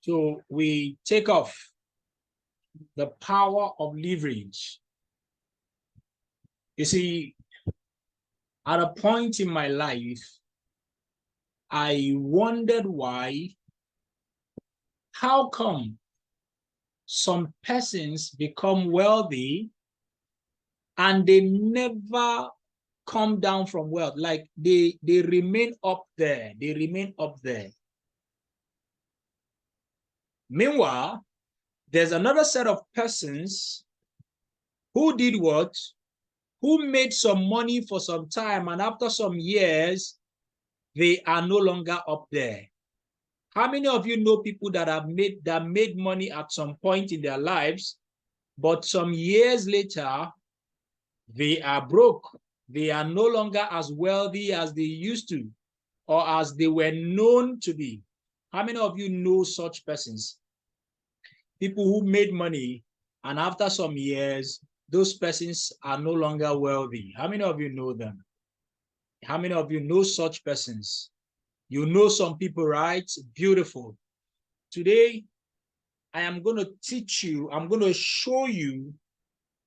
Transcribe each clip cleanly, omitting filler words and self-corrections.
So we take off the power of leverage. You see, at a point in my life, I wondered how come some persons become wealthy and they never come down from wealth. Like they remain up there. They remain up there. Meanwhile, there's another set of persons who did what? Who made some money for some time, and after some years, they are no longer up there. How many of you know people that made money at some point in their lives, but some years later, they are broke? They are no longer as wealthy as they used to, or as they were known to be. How many of you know such persons? People who made money, and after some years, those persons are no longer wealthy. How many of you know them? How many of you know such persons? You know some people, right? Beautiful. Today, I am going to teach you, I'm going to show you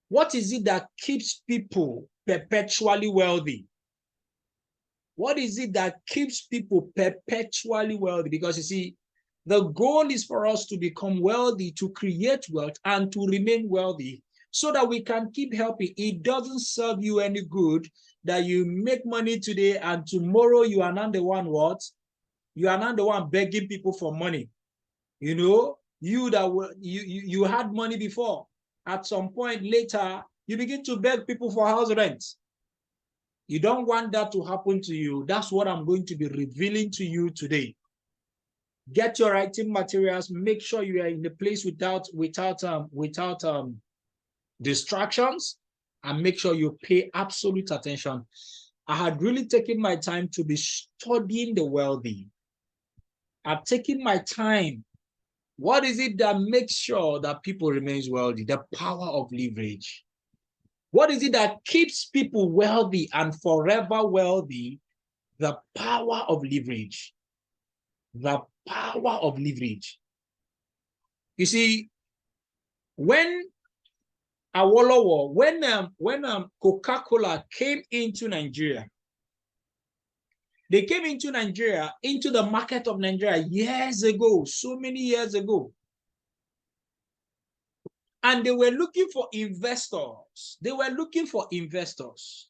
what is it that keeps people perpetually wealthy. What is it that keeps people perpetually wealthy? Because you see, the goal is for us to become wealthy, to create wealth, and to remain wealthy so that we can keep helping. It doesn't serve you any good that you make money today and tomorrow you are not the one what? You are not the one begging people for money. You know, you had money before. At some point later, you begin to beg people for house rent. You don't want that to happen to you. That's what I'm going to be revealing to you today. Get your writing materials. Make sure you are in the place without distractions, and make sure you pay absolute attention. I had really taken my time to be studying the wealthy. I've taken my time. What is it that makes sure that people remain wealthy? The power of leverage. What is it that keeps people wealthy and forever wealthy? The power of leverage. The power of leverage. You see, when Awolowo, when Coca-Cola came into Nigeria, they came into Nigeria, into the market of Nigeria years ago, so many years ago. And they were looking for investors. They were looking for investors.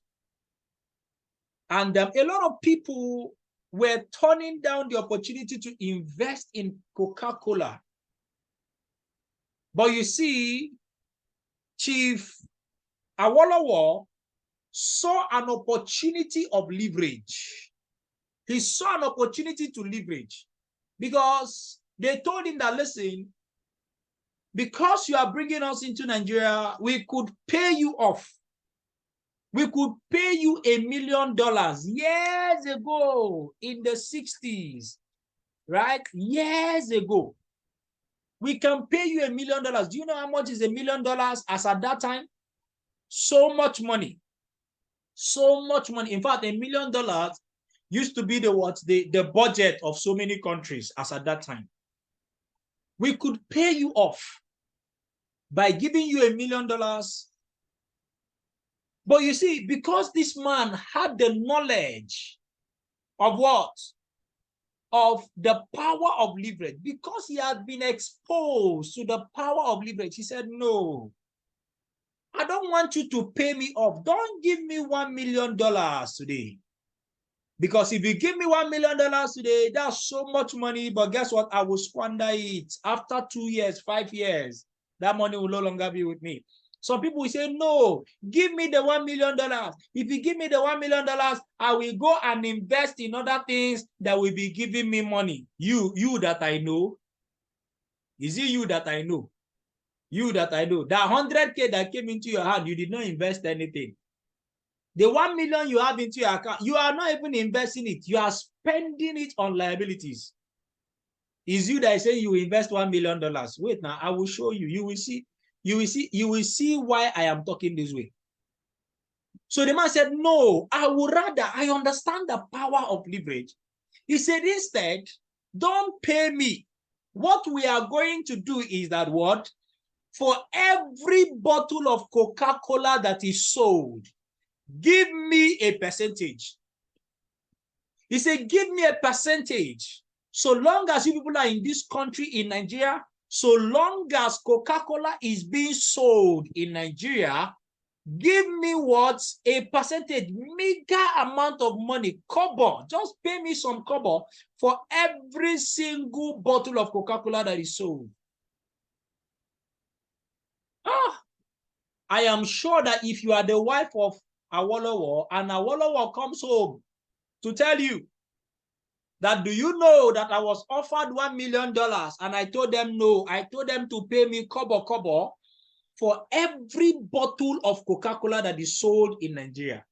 And a lot of people were turning down the opportunity to invest in Coca-Cola. But you see, Chief Awolowo saw an opportunity of leverage. He saw an opportunity to leverage because they told him that, listen, because you are bringing us into Nigeria, we could pay you off. We could pay you $1 million years ago in the 60s, right? Years ago. We can pay you $1 million. Do you know how much is $1 million as at that time? So much money. So much money. In fact, $1 million used to be the budget of so many countries as at that time. We could pay you off by giving you $1 million. But you see, because this man had the knowledge of what? Of the power of leverage, because he had been exposed to the power of leverage, he said, no, I don't want you to pay me off. Don't give me $1 million today. Because if you give me $1 million today, that's so much money, but guess what? I will squander it. After 2 years, 5 years, that money will no longer be with me. Some people will say, no, give me the $1 million. If you give me the $1 million, I will go and invest in other things that will be giving me money. You that I know. Is it you that I know? You that I know. That 100K that came into your hand, you did not invest anything. The 1 million you have into your account, you are not even investing it. You are spending it on liabilities. Is you that say you invest $1 million? Wait, now I will show you. You will see. You will see why I am talking this way. So the man said, no, I understand the power of leverage. He said, instead, don't pay me What we are going to do is that what? For every bottle of Coca-Cola that is sold, give me a percentage. He said, give me a percentage. So long as you people are in this country, in Nigeria, so long as Coca-Cola is being sold in Nigeria, give me what? A percentage, meager amount of money, kobo. Just pay me some kobo for every single bottle of Coca-Cola that is sold. I am sure that if you are the wife of Awolowo and Awolowo comes home to tell you that, do you know that I was offered $1 million and I told them no, I told them to pay me kobo for every bottle of Coca-Cola that is sold in Nigeria.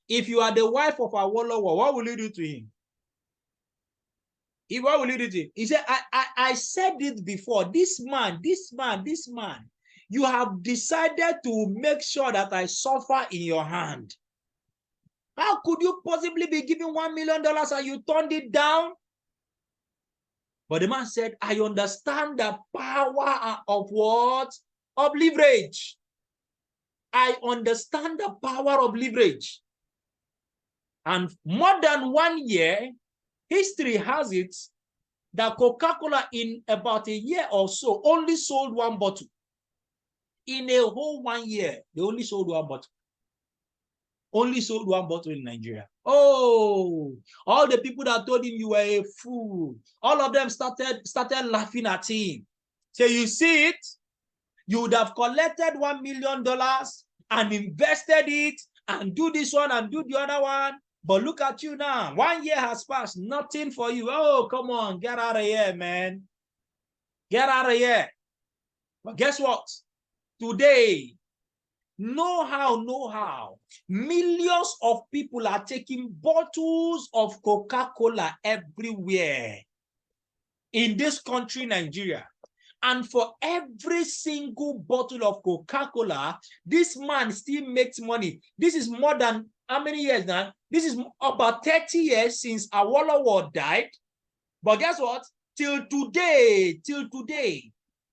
If you are the wife of Awolowo, what will you do to him? What will you do to him? He said, I said it before, this man, you have decided to make sure that I suffer in your hand. How could you possibly be giving $1 million and you turned it down? But the man said, I understand the power of what? Of leverage. I understand the power of leverage. And more than 1 year, history has it that Coca-Cola in about a year or so only sold one bottle. In a whole 1 year, they only sold one bottle. Only sold one bottle in Nigeria. Oh, all the people that told him you were a fool, all of them started laughing at him. So you see it, you would have collected $1 million and invested it and do this one and do the other one. But look at you now. 1 year has passed, nothing for you. Oh, come on, get out of here, man. Get out of here. But guess what? Today, know how, millions of people are taking bottles of Coca-Cola everywhere in this country, Nigeria. And for every single bottle of Coca-Cola, this man still makes money. This is more than how many years now? This is about 30 years since Awolowo died. But guess what? Till today,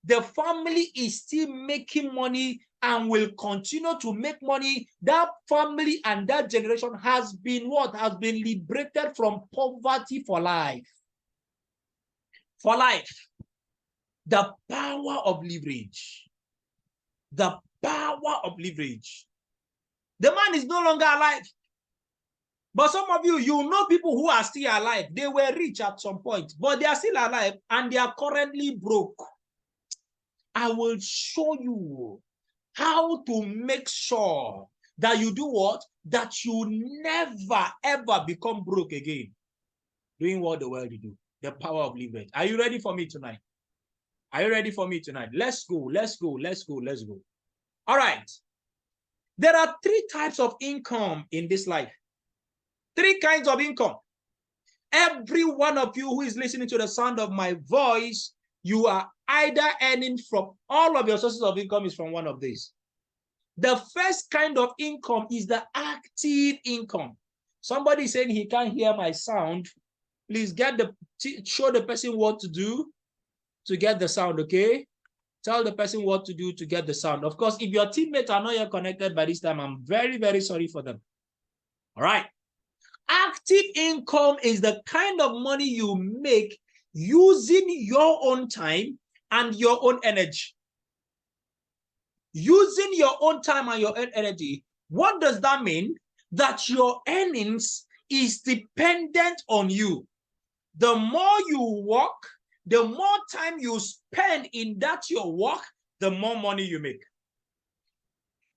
the family is still making money and will continue to make money. That family and that generation has been what? Has been liberated from poverty for life. For life. The power of leverage. The power of leverage. The man is no longer alive. But some of you, you know people who are still alive. They were rich at some point, but they are still alive and they are currently broke. I will show you how to make sure that you do what? That you never, ever become broke again. Doing what the world do. The power of leverage. Are you ready for me tonight? Are you ready for me tonight? Let's go. All right. There are 3 types of income in this life. 3 kinds of income. Every one of you who is listening to the sound of my voice, you are either earning from, all of your sources of income is from one of these. The first kind of income is the active income. Somebody saying he can't hear my sound. Please show the person what to do to get the sound, okay? Tell the person what to do to get the sound. Of course, if your teammates are not yet connected by this time, I'm very, very sorry for them. All right. Active income is the kind of money you make using your own time and your own energy. Using your own time and your own energy. What does that mean? That your earnings is dependent on you. The more you work, the more time you spend in that your work, the more money you make.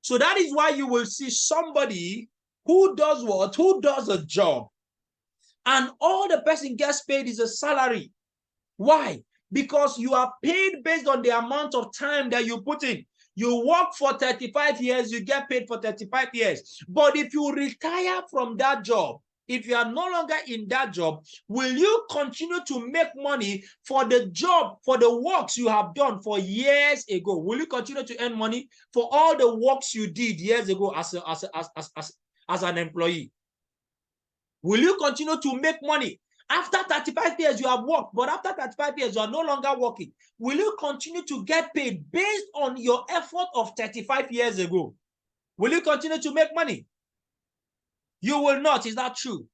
So that is why you will see somebody who does what? Who does a job. And all the person gets paid is a salary. Why? Because you are paid based on the amount of time that you put in. You work for 35 years, you get paid for 35 years. But if you retire from that job, if you are no longer in that job, will you continue to make money for the job, for the works you have done for years ago? Will you continue to earn money for all the works you did years ago as an employee? Will you continue to make money? After 35 years, you have worked, but after 35 years, you are no longer working. Will you continue to get paid based on your effort of 35 years ago? Will you continue to make money? You will not. Is that true?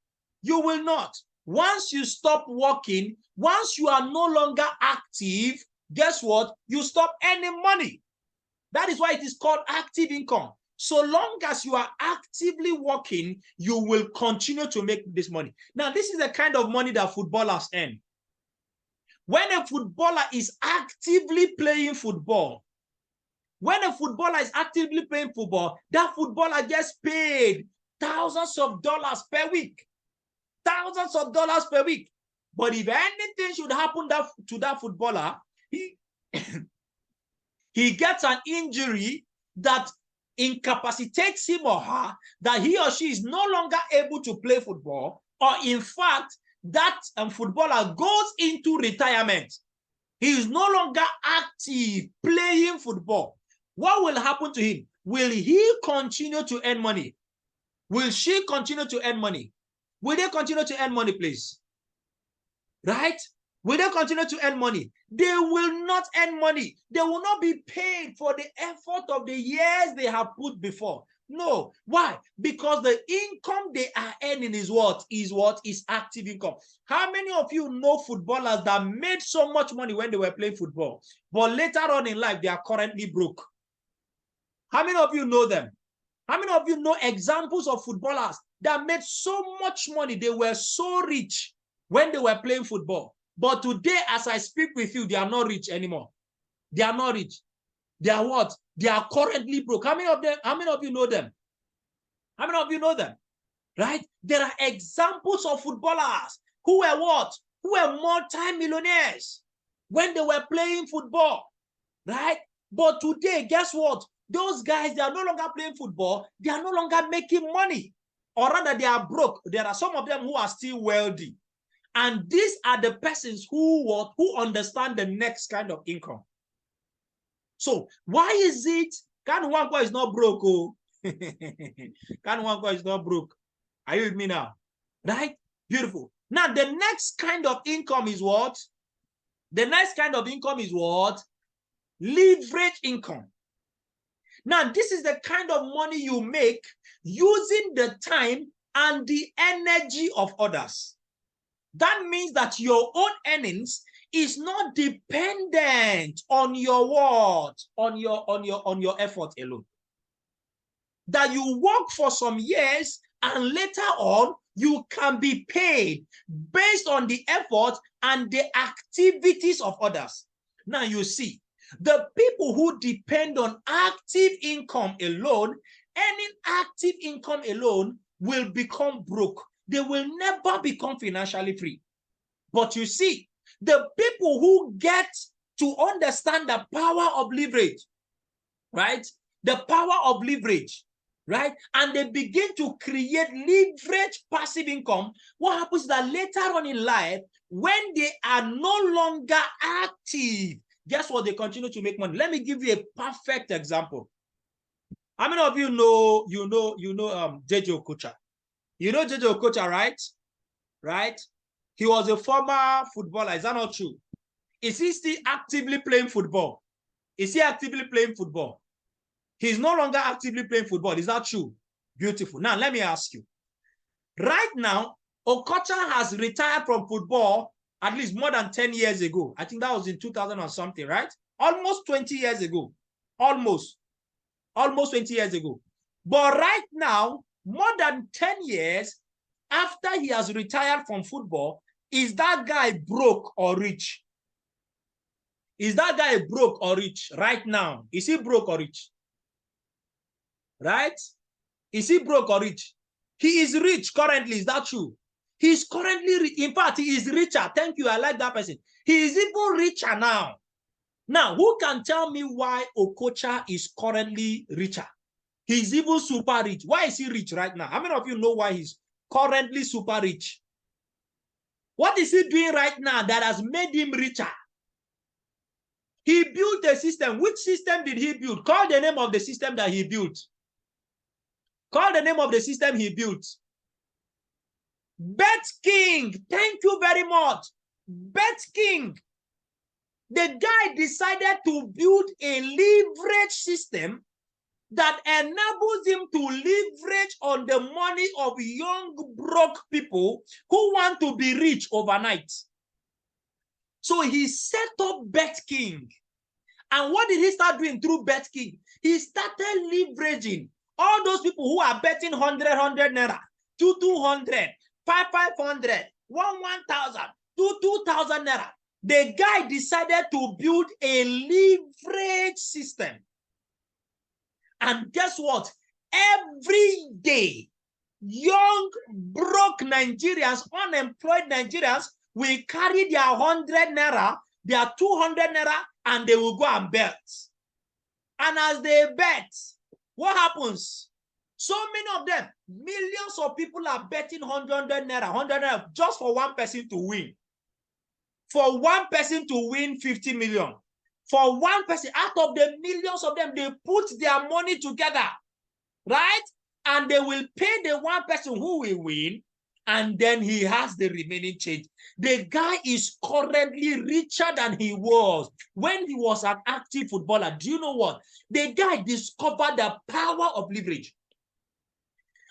You will not. Once you stop working, once you are no longer active, guess what? You stop earning money. That is why it is called active income. So long as you are actively working, you will continue to make this money. Now, this is the kind of money that footballers earn. When a footballer is actively playing football, when a footballer is actively playing football, that footballer gets paid thousands of dollars per week. Thousands of dollars per week. But if anything should happen to that footballer, he gets an injury that incapacitates him or her, that he or she is no longer able to play football, or in fact, that footballer goes into retirement. He is no longer active playing football. What will happen to him? Will he continue to earn money? Will she continue to earn money? Will they continue to earn money, please? Right? Will they continue to earn money? They will not earn money. They will not be paid for the effort of the years they have put before. No. Why? Because the income they are earning is what? Is active income. How many of you know footballers that made so much money when they were playing football, but later on in life, they are currently broke? How many of you know them? How many of you know examples of footballers that made so much money? They were so rich when they were playing football. But today, as I speak with you, they are not rich anymore. They are not rich. They are what? They are currently broke. How many of you know them? How many of you know them? Right? There are examples of footballers who were what? Who were multi-millionaires when they were playing football. Right? But today, guess what? Those guys, they are no longer playing football. They are no longer making money. Or rather, they are broke. There are some of them who are still wealthy. And these are the persons who understand the next kind of income. So why is it Kanu Nwankwo is not broke? Oh, Kanu Nwankwo is not broke. Are you with me now? Right? Beautiful. Now, the next kind of income is what? The next kind of income is what? Leverage income. Now, this is the kind of money you make using the time and the energy of others. That means that your own earnings is not dependent on your what? On your effort alone. That you work for some years and later on you can be paid based on the effort and the activities of others. Now you see, the people who depend on active income alone, earning active income alone, will become broke. They will never become financially free. But you see, the people who get to understand the power of leverage, right? The power of leverage, right? And they begin to create leverage passive income. What happens is that later on in life, when they are no longer active, guess what? They continue to make money. Let me give you a perfect example. How many of you know JJ Okocha? You know JJ Okocha, right? Right? He was a former footballer. Is that not true? Is he still actively playing football? Is he actively playing football? He's no longer actively playing football. Is that true? Beautiful. Now, let me ask you. Right now, Okocha has retired from football at least more than 10 years ago. I think that was in 2000 or something, right? Almost 20 years ago. Almost 20 years ago. But right now, more than 10 years after he has retired from football, is that guy broke or rich? Is that guy broke or rich right now? Is he broke or rich? Right? Is he broke or rich? He is rich currently. Is that true? He's currently, in fact, he is richer. Thank you. I like that person. He is even richer now. Now, who can tell me why Okocha is currently richer? He's even super rich. Why is he rich right now? How many of you know why he's currently super rich? What is he doing right now that has made him richer? He built a system. Which system did he build? Call the name of the system that he built. Call the name of the system he built. Bet King, thank you very much. Bet King, the guy decided to build a leverage system that enables him to leverage on the money of young, broke people who want to be rich overnight. So he set up Bet King. And what did he start doing through Bet King? He started leveraging all those people who are betting 100 naira, 200, 500, 1,000, 2,000 naira. The guy decided to build a leverage system. And guess what? Every day, young, broke Nigerians, unemployed Nigerians will carry their 100 naira, their 200 naira, and they will go and bet. And as they bet, what happens? So many of them, millions of people are betting 100 naira, 100 naira, just for one person to win. For one person to win 50 million. For one person, out of the millions of them, they put their money together, right? And they will pay the one person who will win, and then he has the remaining change. The guy is currently richer than he was when he was an active footballer. Do you know what? The guy discovered the power of leverage.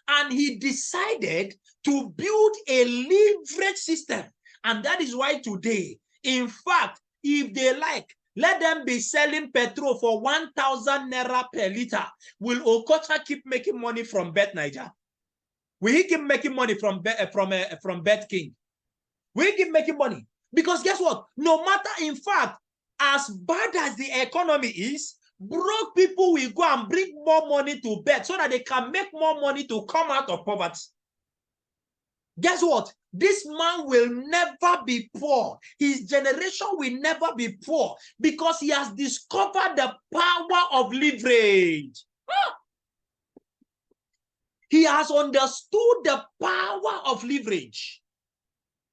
And he decided to build a leverage system. And that is why today, in fact, if they like, let them be selling petrol for 1,000 naira per liter. Will Okocha keep making money from Bet Niger? Will he keep making money from Bet King? Will he keep making money? Because guess what? No matter, in fact, as bad as the economy is, broke people will go and bring more money to bet so that they can make more money to come out of poverty. Guess what? This man will never be poor. His generation will never be poor because he has discovered the power of leverage. He has understood the power of leverage.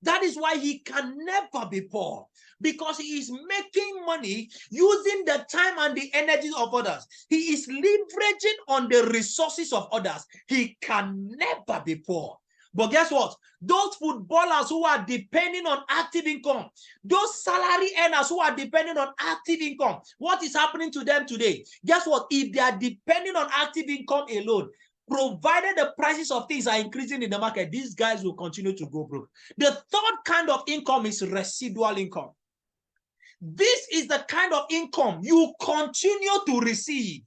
That is why he can never be poor, because he is making money using the time and the energy of others. He is leveraging on the resources of others. He can never be poor. But guess what? Those footballers who are depending on active income, those salary earners who are depending on active income, what is happening to them today? Guess what? If they are depending on active income alone, provided the prices of things are increasing in the market, these guys will continue to go broke. The third kind of income is residual income. This is the kind of income you continue to receive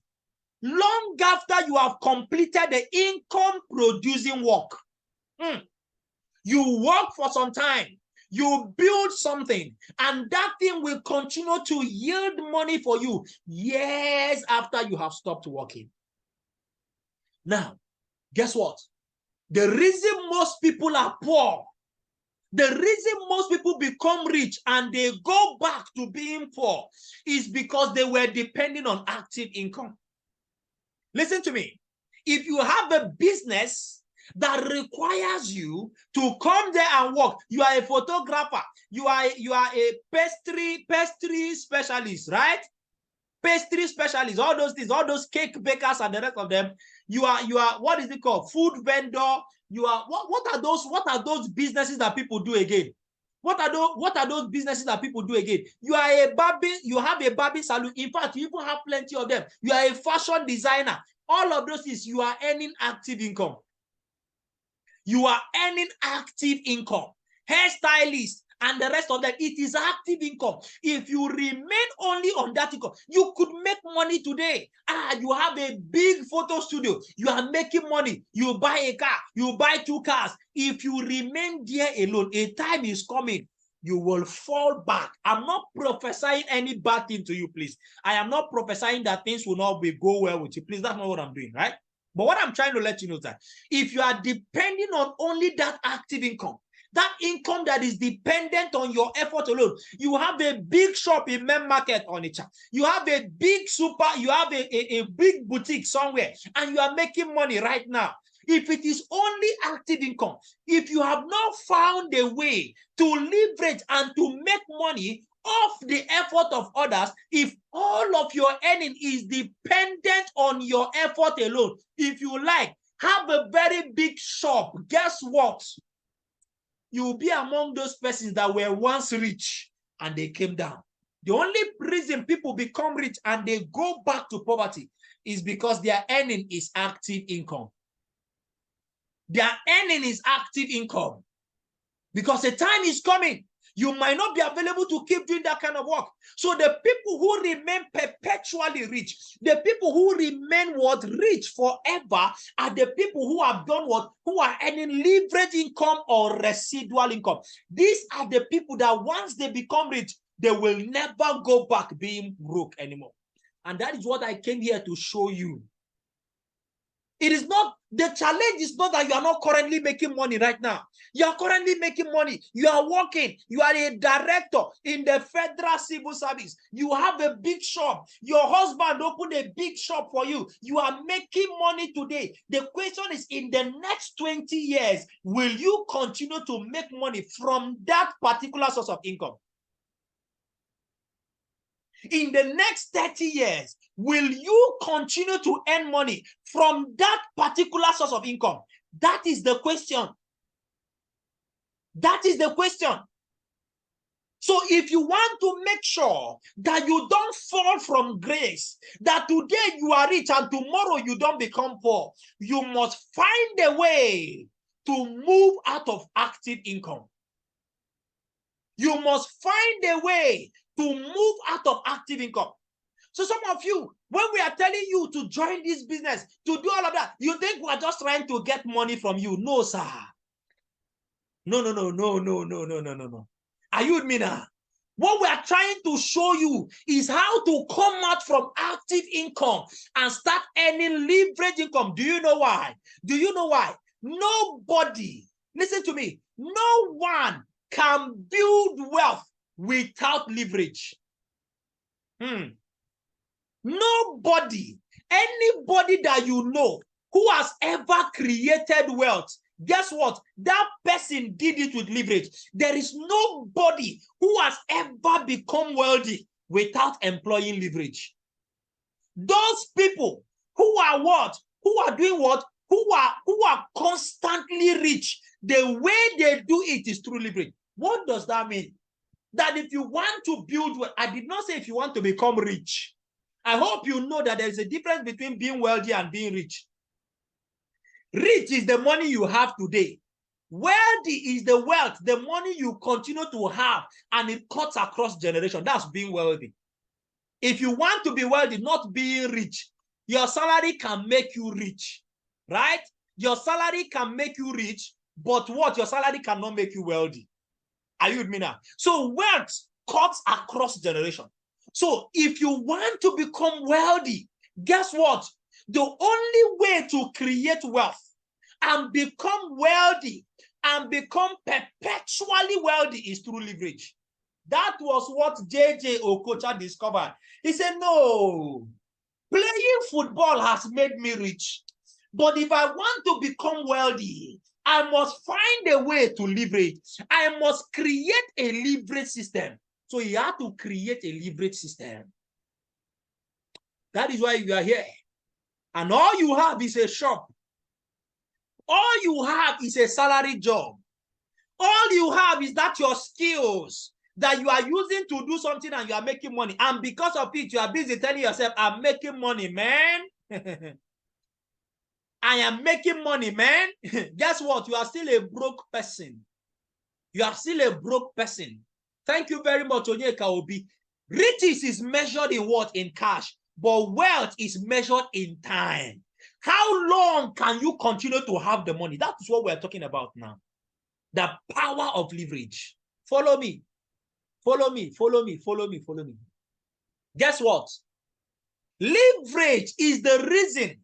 long after you have completed the income producing work. You work for some time, you build something, and that thing will continue to yield money for you years after you have stopped working. Now, guess what? The reason most people are poor, the reason most people become rich and they go back to being poor is because they were depending on active income. Listen to me. If you have a business that requires you to come there and work, you are a photographer, you are a pastry specialist, right? Pastry specialist, all those things, all those cake bakers and the rest of them. You are what is it called? Food vendor. You are what are those businesses that people do again? What are those businesses that people do again? You are a barbing, you have a barbing salon. In fact, you even have plenty of them. You are a fashion designer. All of those things, you are earning active income. You are earning active income. Hairstylist and the rest of that, it is active income. If you remain only on that income, you could make money today. You have a big photo studio, you are making money, you buy a car, you buy 2 cars. If you remain there alone, a time is coming, you will fall back. I'm not prophesying any bad thing to you, please. I am not prophesying that things will not go well with you. Please, that's not what I'm doing, right? But what I'm trying to let you know is that if you are depending on only that active income, that income that is dependent on your effort alone, you have a big shop in main market on it. You have a big you have a big boutique somewhere, and you are making money right now. If it is only active income, if you have not found a way to leverage and to make money off the effort of others, if all of your earning is dependent on your effort alone, if you like, have a very big shop, guess what? you will be among those persons that were once rich and they came down. The only reason people become rich and they go back to poverty is because their earning is active income. Their earning is active income. Because a time is coming, you might not be available to keep doing that kind of work. So the people who remain perpetually rich, the people who remain rich forever are the people who have done who are earning leverage income or residual income. These are the people that once they become rich, they will never go back being broke anymore. And that is what I came here to show you. It is not, the challenge is not that you are not currently making money right now. You are currently making money. You are working. You are a director in the Federal Civil Service. You have a big shop. Your husband opened a big shop for you. You are making money today. The question is, in the next 20 years, will you continue to make money from that particular source of income? In the next 30 years, will you continue to earn money from that particular source of income? That is the question. That is the question. So if you want to make sure that you don't fall from grace, that today you are rich and tomorrow you don't become poor, you must find a way to move out of active income. You must find a way to move out of active income. So some of you, when we are telling you to join this business, to do all of that, you think we are just trying to get money from you. No, sir. No. Are you with me now? What we are trying to show you is how to come out from active income and start earning leverage income. Do you know why? Do you know why? Nobody, listen to me, no one can build wealth without leverage. Nobody, anybody that you know who has ever created wealth, guess what? That person did it with leverage. There is nobody who has ever become wealthy without employing leverage. Those people who are what? Who are doing what? Who are constantly rich, the way they do it is through leverage. What does that mean? That if you want to build wealth, I did not say if you want to become rich. I hope you know that there is a difference between being wealthy and being rich. Rich is the money you have today. Wealthy is the wealth, the money you continue to have, and it cuts across generations. That's being wealthy. If you want to be wealthy, not being rich, your salary can make you rich, right? Your salary can make you rich, but what? Your salary cannot make you wealthy. Are you with me now? So wealth cuts across generations. So if you want to become wealthy, guess what? The only way to create wealth and become wealthy and become perpetually wealthy is through leverage. That was what J.J. Okocha discovered. He said, no, playing football has made me rich. But if I want to become wealthy, I must find a way to leverage. I must create a leverage system. So you have to create a leverage system. That is why you are here. And all you have is a shop. All you have is a salary job. All you have is that your skills that you are using to do something and you are making money. And because of it, you are busy telling yourself, I'm making money, man. I am making money, man. Guess what? You are still a broke person. You are still a broke person. Thank you very much, Onyeka Obi. Riches is measured in what? In cash. But wealth is measured in time. How long can you continue to have the money? That is what we're talking about now. The power of leverage. Follow me. Follow me. Follow me. Follow me. Follow me. Guess what? Leverage is the reason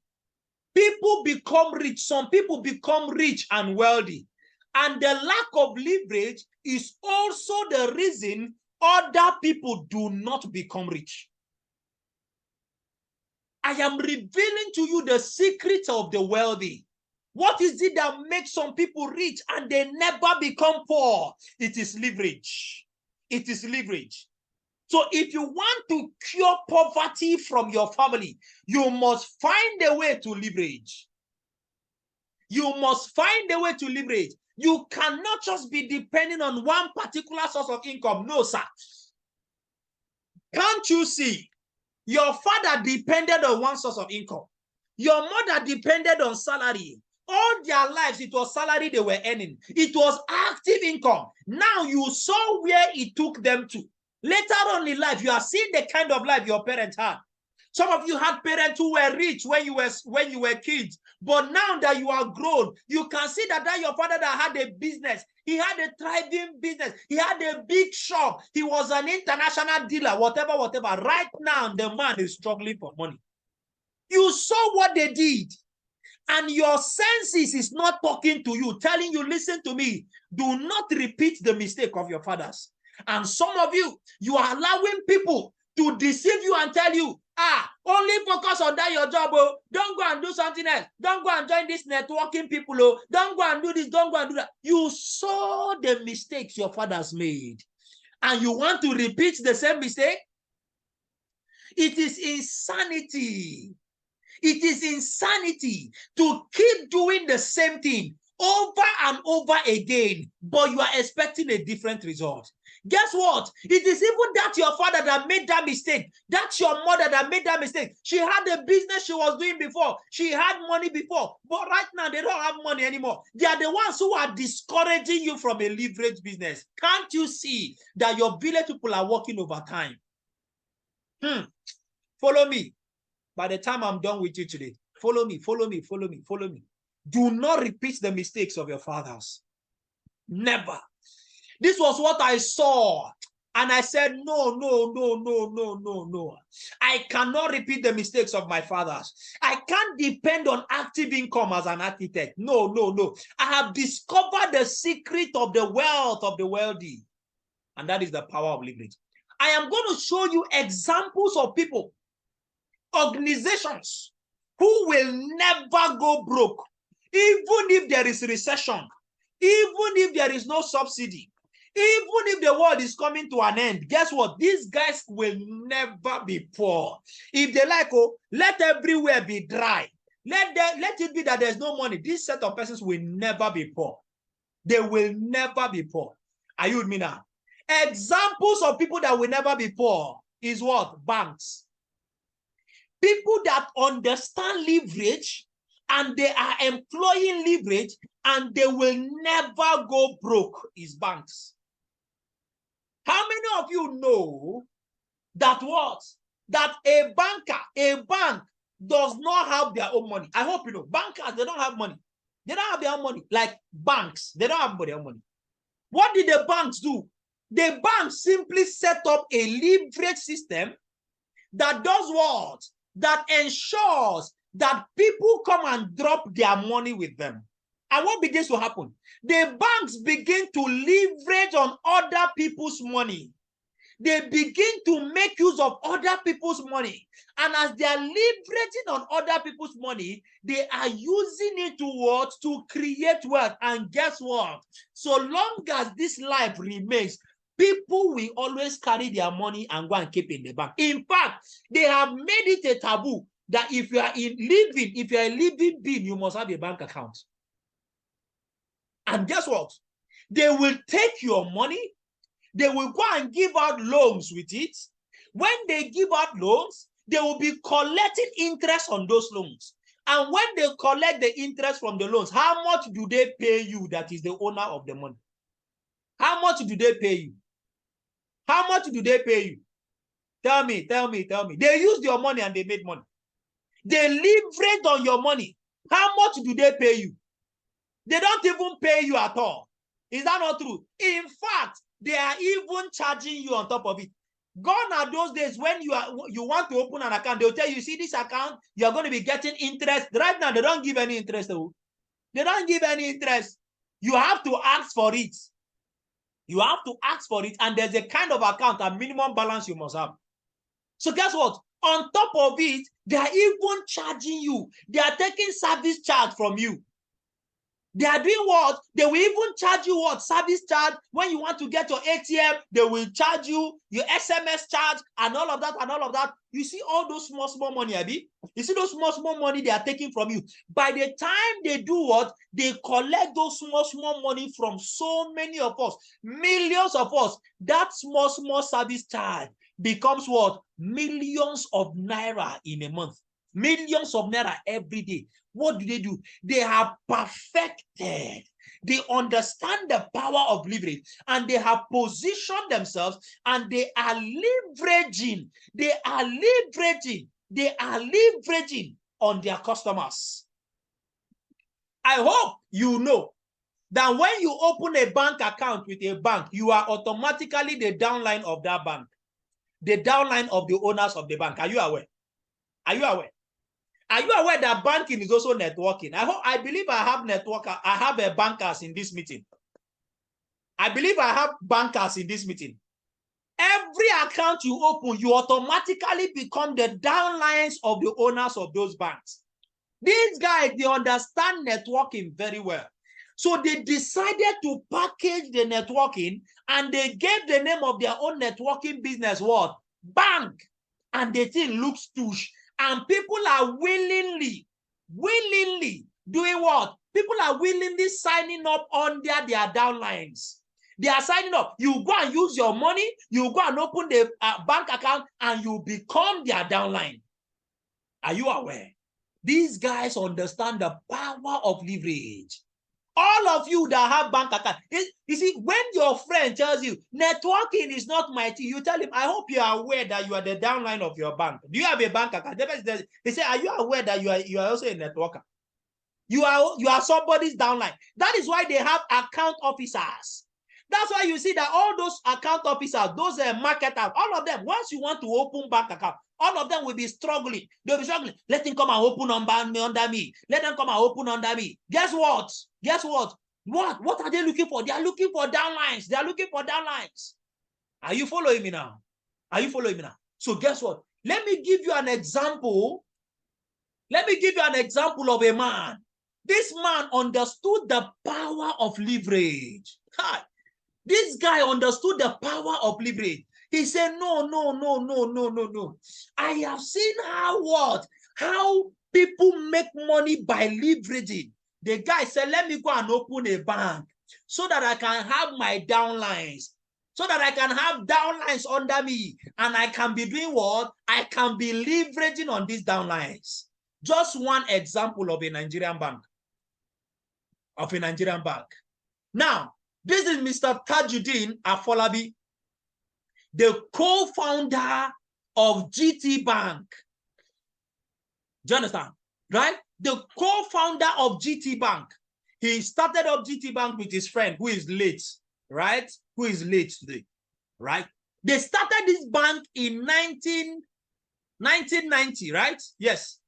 people become rich. Some people become rich and wealthy. And the lack of leverage is also the reason other people do not become rich. I am revealing to you the secret of the wealthy. What is it that makes some people rich and they never become poor? It is leverage. It is leverage. So if you want to cure poverty from your family, you must find a way to leverage. You must find a way to leverage. You cannot just be depending on one particular source of income. No, sir. Can't you see? Your father depended on one source of income. Your mother depended on salary. All their lives, it was salary they were earning. It was active income. Now you saw where it took them to. Later on in life, you are seeing the kind of life your parents had. Some of you had parents who were rich when you were kids, but now that you are grown, you can see that your father that had a business, he had a thriving business, he had a big shop, he was an international dealer, whatever. Right now, the man is struggling for money. You saw what they did, and your senses is not talking to you, telling you, listen to me, do not repeat the mistake of your fathers. And some of you, you are allowing people to deceive you and tell you, only focus on that your job, oh. Don't go and do something else. Don't go and join this networking people, oh. Don't go and do this, don't go and do that. You saw the mistakes your fathers made, and you want to repeat the same mistake? It is insanity. It is insanity to keep doing the same thing over and over again, but you are expecting a different result. Guess what? It is even that your father that made that mistake. That's your mother that made that mistake. She had a business she was doing before. She had money before, but right now they don't have money anymore. They are the ones who are discouraging you from a leverage business. Can't you see that your village people are working overtime? Follow me. By the time I'm done with you today, follow me. Do not repeat the mistakes of your fathers. Never. This was what I saw. And I said, no. I cannot repeat the mistakes of my fathers. I can't depend on active income as an architect. No. I have discovered the secret of the wealth of the wealthy. And that is the power of leverage. I am going to show you examples of people, organizations who will never go broke, even if there is recession, even if there is no subsidy, even if the world is coming to an end. Guess what? These guys will never be poor. If they like, let everywhere be dry. Let it be that there's no money. This set of persons will never be poor. They will never be poor. Are you with me now? Examples of people that will never be poor is what? Banks. People that understand leverage and they are employing leverage and they will never go broke is banks. How many of you know that what? That a bank does not have their own money? I hope you know. Bankers, they don't have money. They don't have their own money. Like banks, they don't have their own money. What did the banks do? The banks simply set up a leverage system that does what? That ensures that people come and drop their money with them. And what begins to happen? The banks begin to leverage on other people's money. They begin to make use of other people's money. And as they are leveraging on other people's money, they are using it to what? To create wealth. And guess what? So long as this life remains, people will always carry their money and go and keep in the bank. In fact, they have made it a taboo that if you are a living being, you must have a bank account. And guess what? They will take your money. They will go and give out loans with it. When they give out loans, they will be collecting interest on those loans. And when they collect the interest from the loans, how much do they pay you that is the owner of the money? How much do they pay you? How much do they pay you? Tell me. They used your money and they made money. They leveraged on your money. How much do they pay you? They don't even pay you at all. Is that not true? In fact, they are even charging you on top of it. Gone are those days when you want to open an account. They'll tell you, see this account, you're going to be getting interest. Right now, they don't give any interest. They don't give any interest. You have to ask for it. You have to ask for it. And there's a kind of account, a minimum balance you must have. So guess what? On top of it, they are even charging you. They are taking service charge from you. They are doing what? They will even charge you what? Service charge. When you want to get your ATM, they will charge you your SMS charge and all of that and all of that. You see all those small money, Abi? You see those small money they are taking from you. By the time they do what? They collect those small money from so many of us, millions of us. That small service charge becomes what? Millions of naira in a month. Millions of naira every day. What do? They have perfected. They understand the power of leverage and they have positioned themselves and they are leveraging. They are leveraging. They are leveraging on their customers. I hope you know that when you open a bank account with a bank, you are automatically the downline of that bank, the downline of the owners of the bank. Are you aware? Are you aware? Are you aware that banking is also networking? I believe I have bankers in this meeting. I believe I have bankers in this meeting. Every account you open, you automatically become the downlines of the owners of those banks. These guys, they understand networking very well. So they decided to package the networking and they gave the name of their own networking business what? Bank. And the thing looks touche. And people are willingly doing what? People are willingly signing up under their downlines. They are signing up. You go and use your money, you go and open the bank account, and you become their downline. Are you aware? These guys understand the power of leverage. All of you that have bank account, you see, when your friend tells you networking is not my thing, you tell him, I hope you are aware that you are the downline of your bank. Do you have a bank account? They say, are you aware that you are also a networker? You are somebody's downline. That is why they have account officers. That's why you see that all those account officers, those marketers, all of them, once you want to open bank account, all of them will be struggling. They'll be struggling. Let them come and open under me. Let them come and open under me. Guess what? Guess what? What are they looking for? They are looking for downlines. They are looking for downlines. Are you following me now? Are you following me now? So guess what? Let me give you an example. Let me give you an example of a man. This man understood the power of leverage. Hi. This guy understood the power of leverage. He said, no. I have seen how people make money by leveraging. The guy said, let me go and open a bank so that I can have my downlines, so that I can have downlines under me, and I can be doing what? I can be leveraging on these downlines. Just one example of a Nigerian bank. Now, this is Mr. Tajuddin Afolabi, the co-founder of GT Bank. Do you understand? Right? The co-founder of GT Bank. He started up GT Bank with his friend who is late, right? Who is late today, right? They started this bank in 1990, right? Yes.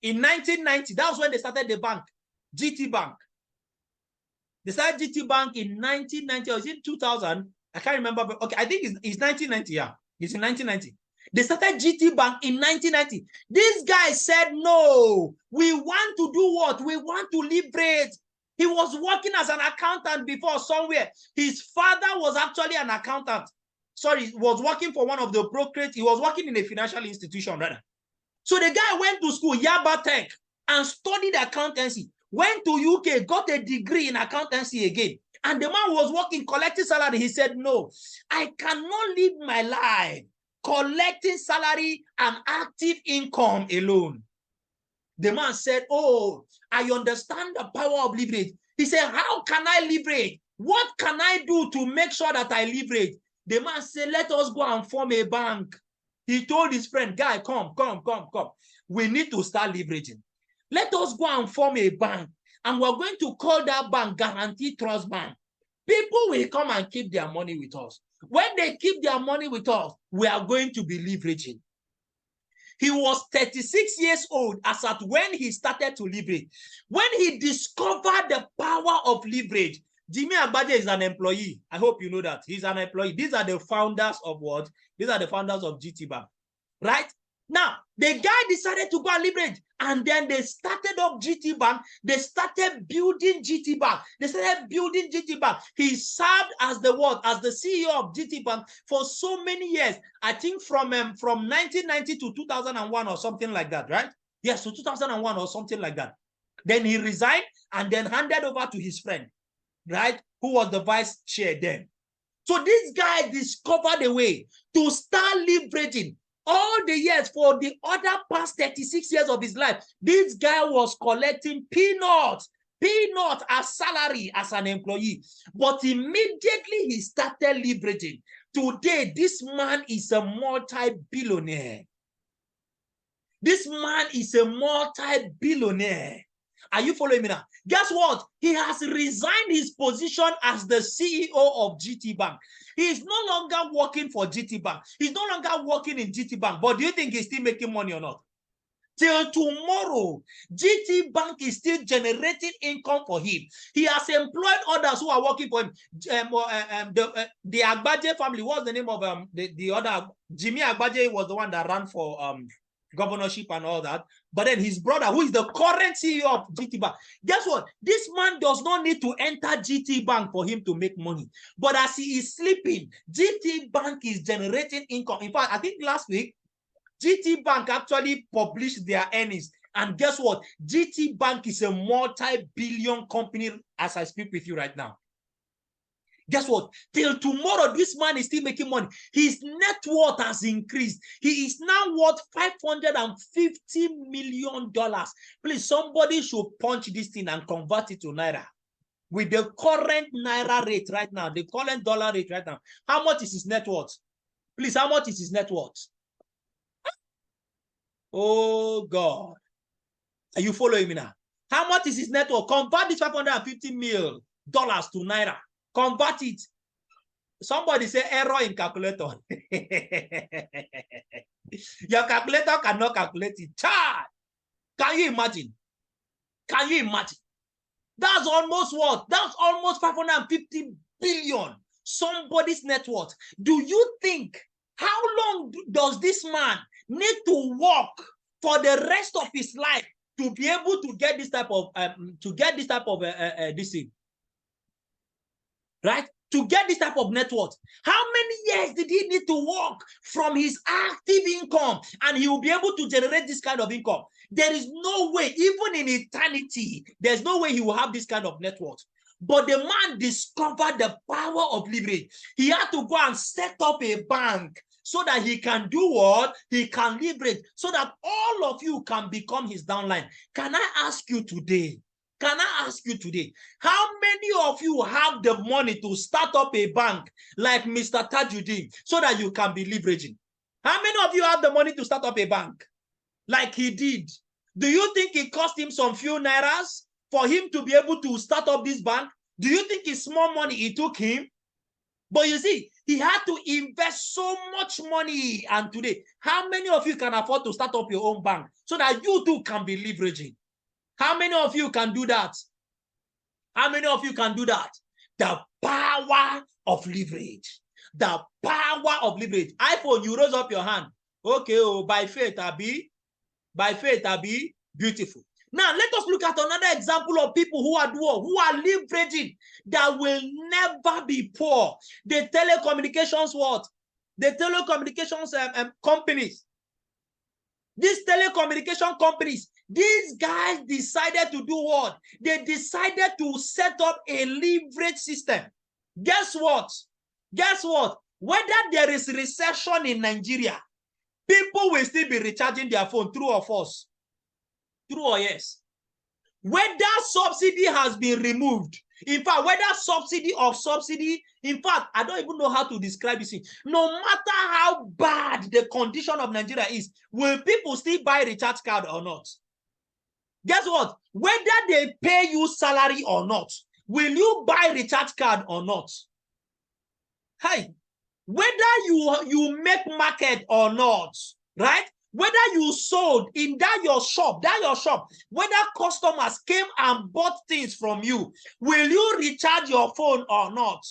In 1990, that was when they started the bank, GT Bank. They started GT Bank in 1990, or is it 2000? I can't remember, but okay, I think it's 1990, yeah. It's in 1990. They started GT Bank in 1990. This guy said, no, we want to do what? We want to leverage. He was working as an accountant before somewhere. His father was actually an accountant. Sorry, was working for one of the brokerage. He was working in a financial institution, rather. So the guy went to school, Yaba Tech, and studied accountancy. Went to UK, got a degree in accountancy again. And the man was working, collecting salary. He said, no, I cannot live my life collecting salary and active income alone. The man said, oh, I understand the power of leverage. He said, how can I leverage? What can I do to make sure that I leverage? The man said, let us go and form a bank. He told his friend, guy, come. We need to start leveraging. Let us go and form a bank. And we're going to call that bank Guaranteed Trust Bank. People will come and keep their money with us. When they keep their money with us, we are going to be leveraging. He was 36 years old as at when he started to leverage. When he discovered the power of leverage, Jimmy Agbaje is an employee. I hope you know that. He's an employee. These are the founders of what? These are the founders of GT Bank, right? Now, the guy decided to go and leverage, and then they started up GT Bank. They started building GT Bank. They started building GT Bank. He served as the what? As the CEO of GT Bank for so many years. I think from 1990 to 2001 or something like that, right? Yes, to 2001 or something like that. Then he resigned and then handed over to his friend, right? Who was the vice chair then. So this guy discovered a way to start leveraging. All the years, for the other past 36 years of his life, this guy was collecting peanuts as salary as an employee. But immediately he started leveraging. Today, this man is a multi-billionaire. This man is a multi-billionaire. Are you following me now? Guess what? He has resigned his position as the CEO of GT Bank. He is no longer working for GT Bank. He's no longer working in GT Bank. But do you think he's still making money or not? Till tomorrow, GT Bank is still generating income for him. He has employed others who are working for him. The Agbaje family, what's the name of the other? Jimmy Agbaje was the one that ran for governorship and all that. But then his brother, who is the current CEO of GT Bank, guess what? This man does not need to enter GT Bank for him to make money. But as he is sleeping, GT Bank is generating income. In fact, I think last week, GT Bank actually published their earnings. And guess what? GT Bank is a multi-billion company as I speak with you right now. Guess what? Till tomorrow, this man is still making money. His net worth has increased. He is now worth $550 million. Please, somebody should punch this thing and convert it to Naira. With the current Naira rate right now, the current dollar rate right now, how much is his net worth? Please, how much is his net worth? Oh, God. Are you following me now? How much is his net worth? Convert this $550 million to Naira. Convert it. Somebody say error in calculator. Your calculator cannot calculate it. Chad. Can you imagine? Can you imagine? That's almost what? That's almost 550 billion. Somebody's net worth. Do you think, how long does this man need to work for the rest of his life to be able to get this type of this thing? Right? To get this type of net worth. How many years did he need to work from his active income and he will be able to generate this kind of income? There is no way, even in eternity, there's no way he will have this kind of net worth. But the man discovered the power of leverage. He had to go and set up a bank so that he can do what? He can leverage so that all of you can become his downline. Can I ask you today? Can I ask you today, how many of you have the money to start up a bank like Mr. Tajuddin so that you can be leveraging? How many of you have the money to start up a bank like he did? Do you think it cost him some few nairas for him to be able to start up this bank? Do you think it's small money it took him? But you see, he had to invest so much money. And today, how many of you can afford to start up your own bank so that you too can be leveraging? How many of you can do that? How many of you can do that? The power of leverage. The power of leverage. iPhone, you raise up your hand. Okay, oh, by faith, Abi. By faith, Abi. Beautiful. Now, let us look at another example of people who are leveraging that will never be poor. The telecommunications what? The telecommunications companies. These telecommunication companies, these guys decided to do what? They decided to set up a leverage system. Guess what? Guess what? Whether there is recession in Nigeria, people will still be recharging their phone, true or false? True or yes? Whether subsidy has been removed, in fact, whether subsidy, in fact, I don't even know how to describe this. No matter how bad the condition of Nigeria is, will people still buy recharge card or not? Guess what? Whether they pay you salary or not, will you buy recharge card or not? Hey, whether you make market or not, right? Whether you sold in your shop, whether customers came and bought things from you, will you recharge your phone or not?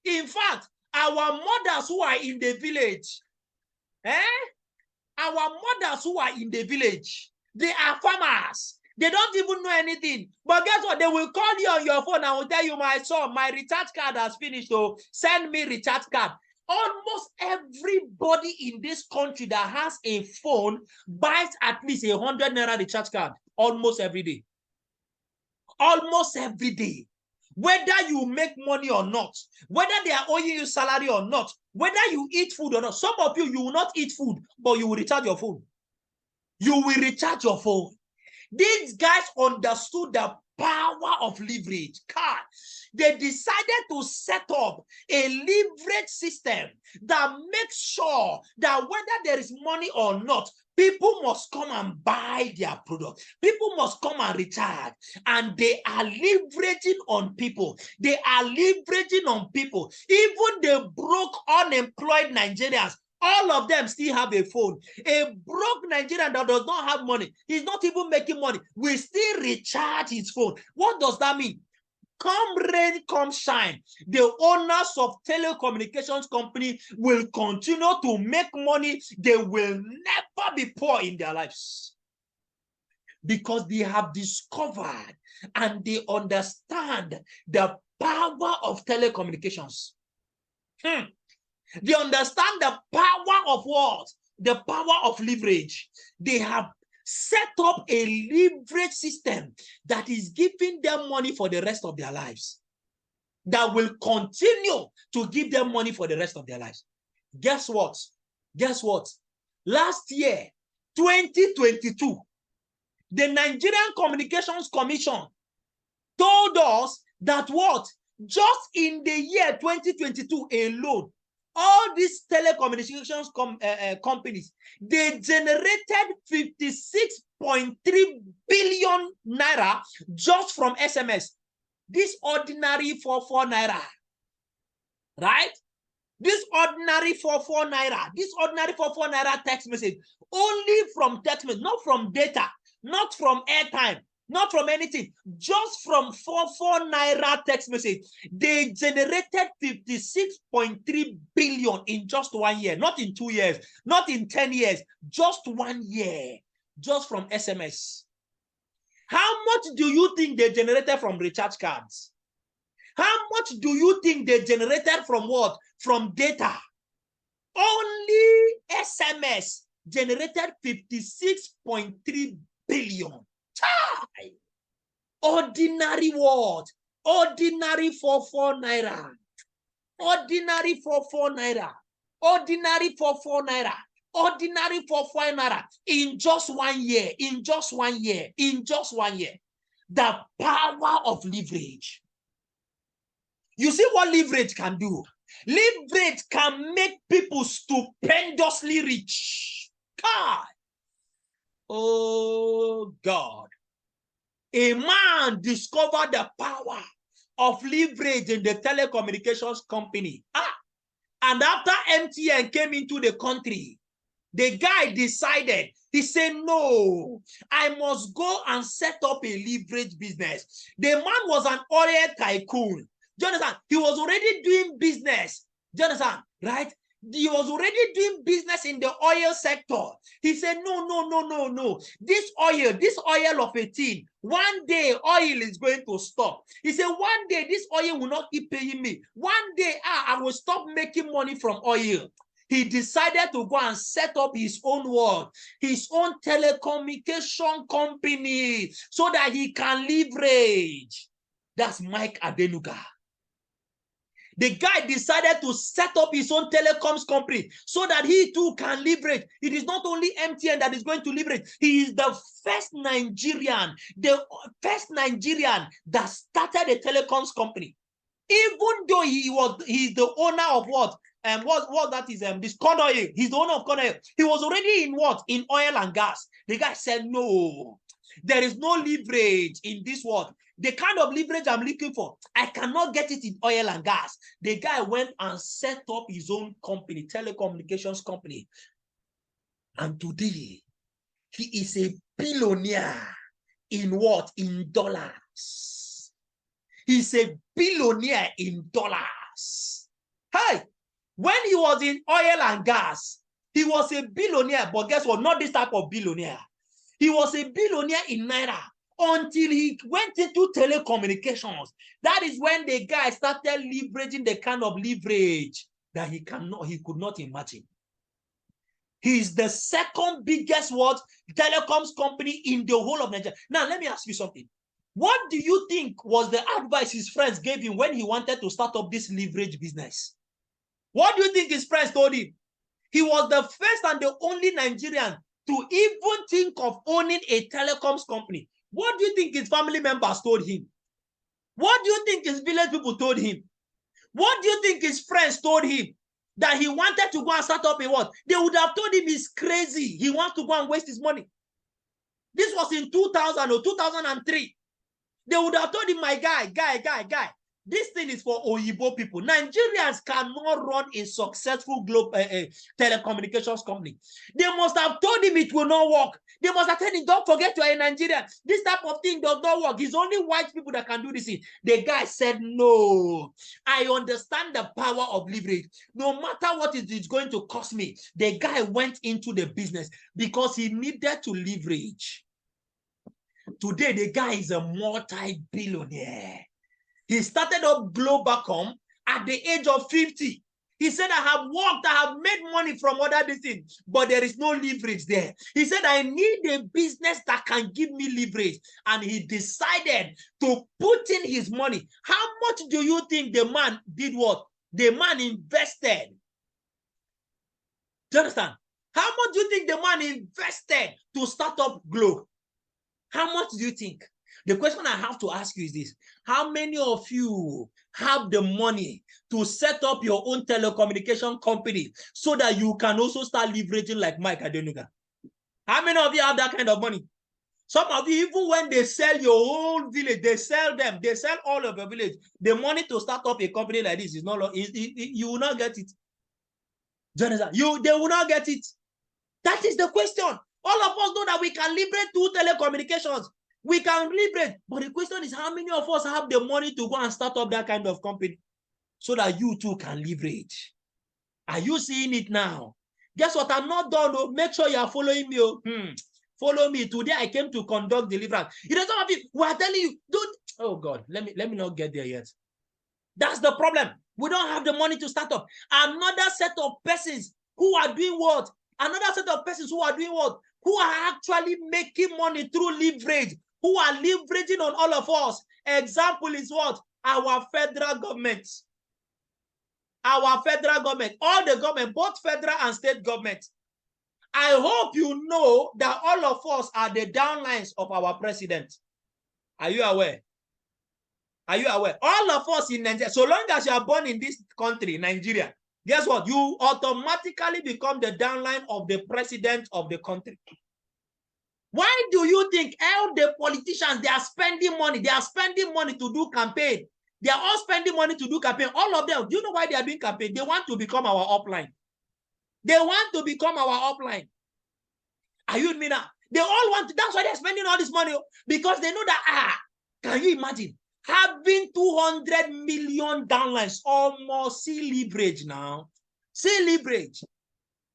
In fact, our mothers who are in the village, Our mothers who are in the village, they are farmers. They don't even know anything. But guess what? They will call you on your phone and will tell you, my son, my recharge card has finished. So send me recharge card. Almost everybody in this country that has a phone buys at least 100 naira recharge card almost every day. Almost every day. Whether you make money or not, whether they are owing you salary or not, whether you eat food or not. Some of you, you will not eat food, but you will recharge your phone. You will recharge your phone. These guys understood the power of leverage. They decided to set up a leverage system that makes sure that whether there is money or not, people must come and buy their product. People must come and recharge. And they are leveraging on people. They are leveraging on people. Even the broke, unemployed Nigerians, all of them still have a phone. A broke Nigerian that does not have money, he's not even making money, will still recharge his phone. What does that mean? Come rain, come shine, the owners of telecommunications company will continue to make money. They will never be poor in their lives because they have discovered and they understand the power of telecommunications. They understand the power of what? The power of leverage. They have set up a leverage system that is giving them money for the rest of their lives. That will continue to give them money for the rest of their lives. Guess what? Guess what? Last year, 2022, the Nigerian Communications Commission told us that what? Just in the year 2022 alone, all these telecommunications companies, they generated 56.3 billion naira just from SMS. This ordinary 44 naira, right? This ordinary 44 naira, this ordinary 44 naira text message, only from text message, not from data, not from airtime, not from anything, just from 44 naira text message, they generated 56.3 billion in just 1 year, not in 2 years, not in 10 years, just 1 year, just from SMS. How much do you think they generated from recharge cards? How much do you think they generated from what? From data. Only SMS generated 56.3 billion. Ordinary what? Ordinary 44 naira. Ordinary 44 naira. Ordinary 44 naira. Ordinary 44 naira. In just 1 year. In just 1 year. In just 1 year. The power of leverage. You see what leverage can do? Leverage can make people stupendously rich. God. Oh, God. A man discovered the power of leverage in the telecommunications company. And after MTN came into the country, the guy decided, he said, no, I must go and set up a leverage business. The man was an oil tycoon. Do you understand? He was already doing business. Do you understand? Right? He was already doing business in the oil sector. He said, no. This oil of a thing, one day oil is going to stop. He said, one day this oil will not keep paying me. One day I will stop making money from oil. He decided to go and set up his own world, his own telecommunication company, so that he can leverage. That's Mike Adenuga. The guy decided to set up his own telecoms company so that he too can leverage. It is not only MTN that is going to leverage. He is the first Nigerian that started a telecoms company. Even though he's the owner of what that is this corn oil. He's the owner of corn oil. He was already in what? In oil and gas. The guy said, no, there is no leverage in this world. The kind of leverage I'm looking for, I cannot get it in oil and gas. The guy went and set up his own company, telecommunications company. And today, he is a billionaire in what? In dollars. He's a billionaire in dollars. Hey, when he was in oil and gas, He was a billionaire, but guess what? Not this type of billionaire. He was a billionaire in Naira until he went into telecommunications. That is when the guy started leveraging the kind of leverage that he could not imagine. He is the second biggest telecoms company in the whole of Nigeria. Now, let me ask you something. What do you think was the advice his friends gave him when he wanted to start up this leverage business? What do you think his friends told him? He was the first and the only Nigerian to even think of owning a telecoms company. What do you think his family members told him? What do you think his village people told him? What do you think his friends told him? That he wanted to go and start up a what? They would have told him he's crazy. He wants to go and waste his money. This was in 2000 or 2003. They would have told him, my guy, this thing is for Oyibo people. Nigerians cannot run a successful global telecommunications company. They must have told him it will not work. They must have told him, don't forget you are in Nigeria. This type of thing does not work. It's only white people that can do this thing. The guy said, no, I understand the power of leverage. No matter what it is going to cost me, the guy went into the business because he needed to leverage. Today, the guy is a multi-billionaire. He started up Globacom at the age of 50. He said, I have worked, I have made money from other things, but there is no leverage there. He said, I need a business that can give me leverage. And he decided to put in his money. How much do you think the man did what? The man invested. Do you understand? How much do you think the man invested to start up Globe? How much do you think? The question I have to ask you is this. How many of you have the money to set up your own telecommunication company so that you can also start leveraging like Mike Adenuga? How many of you have that kind of money? Some of you, even when they sell your whole village, they sell all of your village. The money to start up a company like this is not, you will not get it. Do you understand? They will not get it. That is the question. All of us know that we can liberate through telecommunications. We can liberate. But the question is, how many of us have the money to go and start up that kind of company so that you too can leverage? Are you seeing it now? Guess what? I'm not done. Oh. Make sure you are following me. Follow me. Today I came to conduct deliverance. You know, some of you, we are telling you, don't. Oh God, let me not get there yet. That's the problem. We don't have the money to start up. Another set of persons who are doing what? Another set of persons who are doing what? Who are actually making money through leverage, who are leveraging on all of us. Example is what? Our federal government. Our federal government, all the government, both federal and state government. I hope you know that all of us are the downlines of our president. Are you aware? Are you aware? All of us in Nigeria, so long as you are born in this country, Nigeria, guess what? You automatically become the downline of the president of the country. Why do you think all the politicians, they are spending money? They are spending money to do campaign. They are all spending money to do campaign. All of them. Do you know why they are doing campaign? They want to become our upline. They want to become our upline. Are you with me now? They all want to. That's why they're spending all this money. Because they know that, can you imagine? Having 200 million downlines, almost see leverage now. See leverage.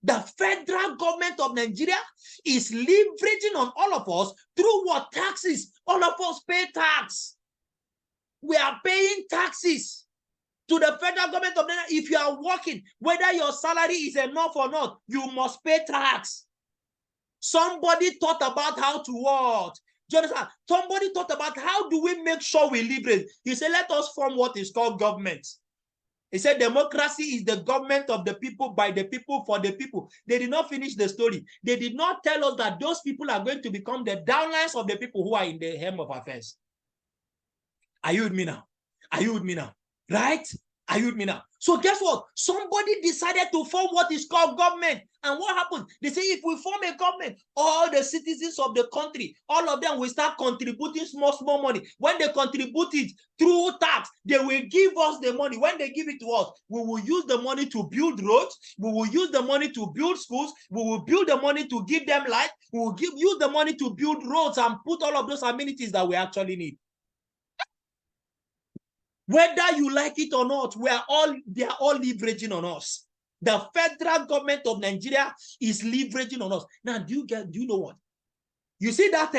The federal government of Nigeria is leveraging on all of us through what? Taxes. All of us pay tax. We are paying taxes to the federal government of Nigeria. If you are working, whether your salary is enough or not, you must pay tax. Somebody thought about how to what? Do you understand? Somebody thought about how do we make sure we liberate. He said, let us form what is called government. He said, democracy is the government of the people, by the people, for the people. They did not finish the story. They did not tell us that those people are going to become the downlines of the people who are in the helm of affairs. Are you with me now? Are you with me now? Right? Are you with me now? So guess what? Somebody decided to form what is called government. And what happened? They say if we form a government, all the citizens of the country, all of them will start contributing small money. When they contribute it through tax, they will give us the money. When they give it to us, we will use the money to build roads. We will use the money to build schools. We will build the money to give them light. We will use the money to build roads and put all of those amenities that we actually need. Whether you like it or not, they are all leveraging on us. The federal government of Nigeria is leveraging on us. Now, do you know what? You see that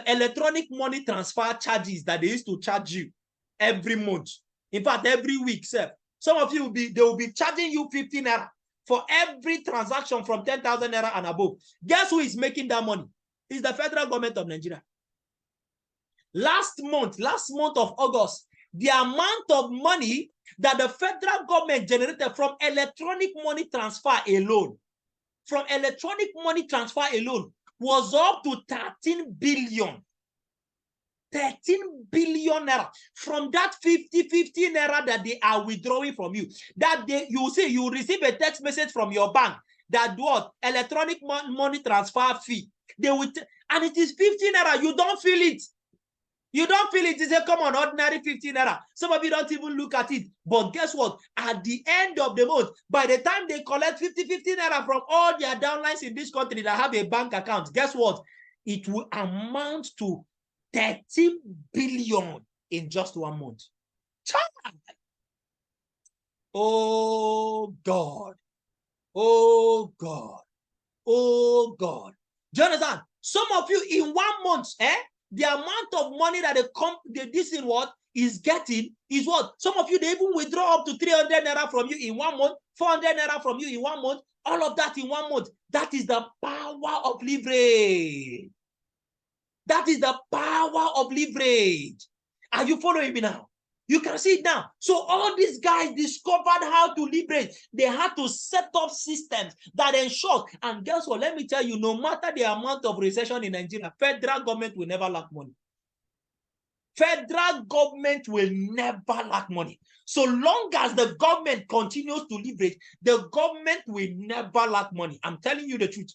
electronic money transfer charges that they used to charge you every month. In fact, every week, sir. Some of you they will be charging you 15 naira for every transaction from 10,000 naira and above. Guess who is making that money? It's the federal government of Nigeria. Last month of August, the amount of money that the federal government generated from electronic money transfer alone, was up to 13 billion. 13 billion naira from that 50 naira that they are withdrawing from you. That day, you receive a text message from your bank that what electronic money transfer fee. They will and it is 50 naira. You don't feel it. You don't feel it. It's a common ordinary 15 naira. Some of you don't even look at it. But guess what? At the end of the month, by the time they collect 50 naira from all their downlines in this country that have a bank account, guess what? It will amount to 13 billion in just 1 month. Oh God. Oh God. Oh God. Jonathan, some of you in 1 month, the amount of money that is getting is what? Some of you, they even withdraw up to 300 naira from you in 1 month, 400 naira from you in 1 month, all of that in 1 month. That is the power of leverage. That is the power of leverage. Are you following me now? You can see it now. So all these guys discovered how to leverage. They had to set up systems that ensure. And guess what? Let me tell you, no matter the amount of recession in Nigeria, federal government will never lack money. Federal government will never lack money. So long as the government continues to leverage, the government will never lack money. I'm telling you the truth.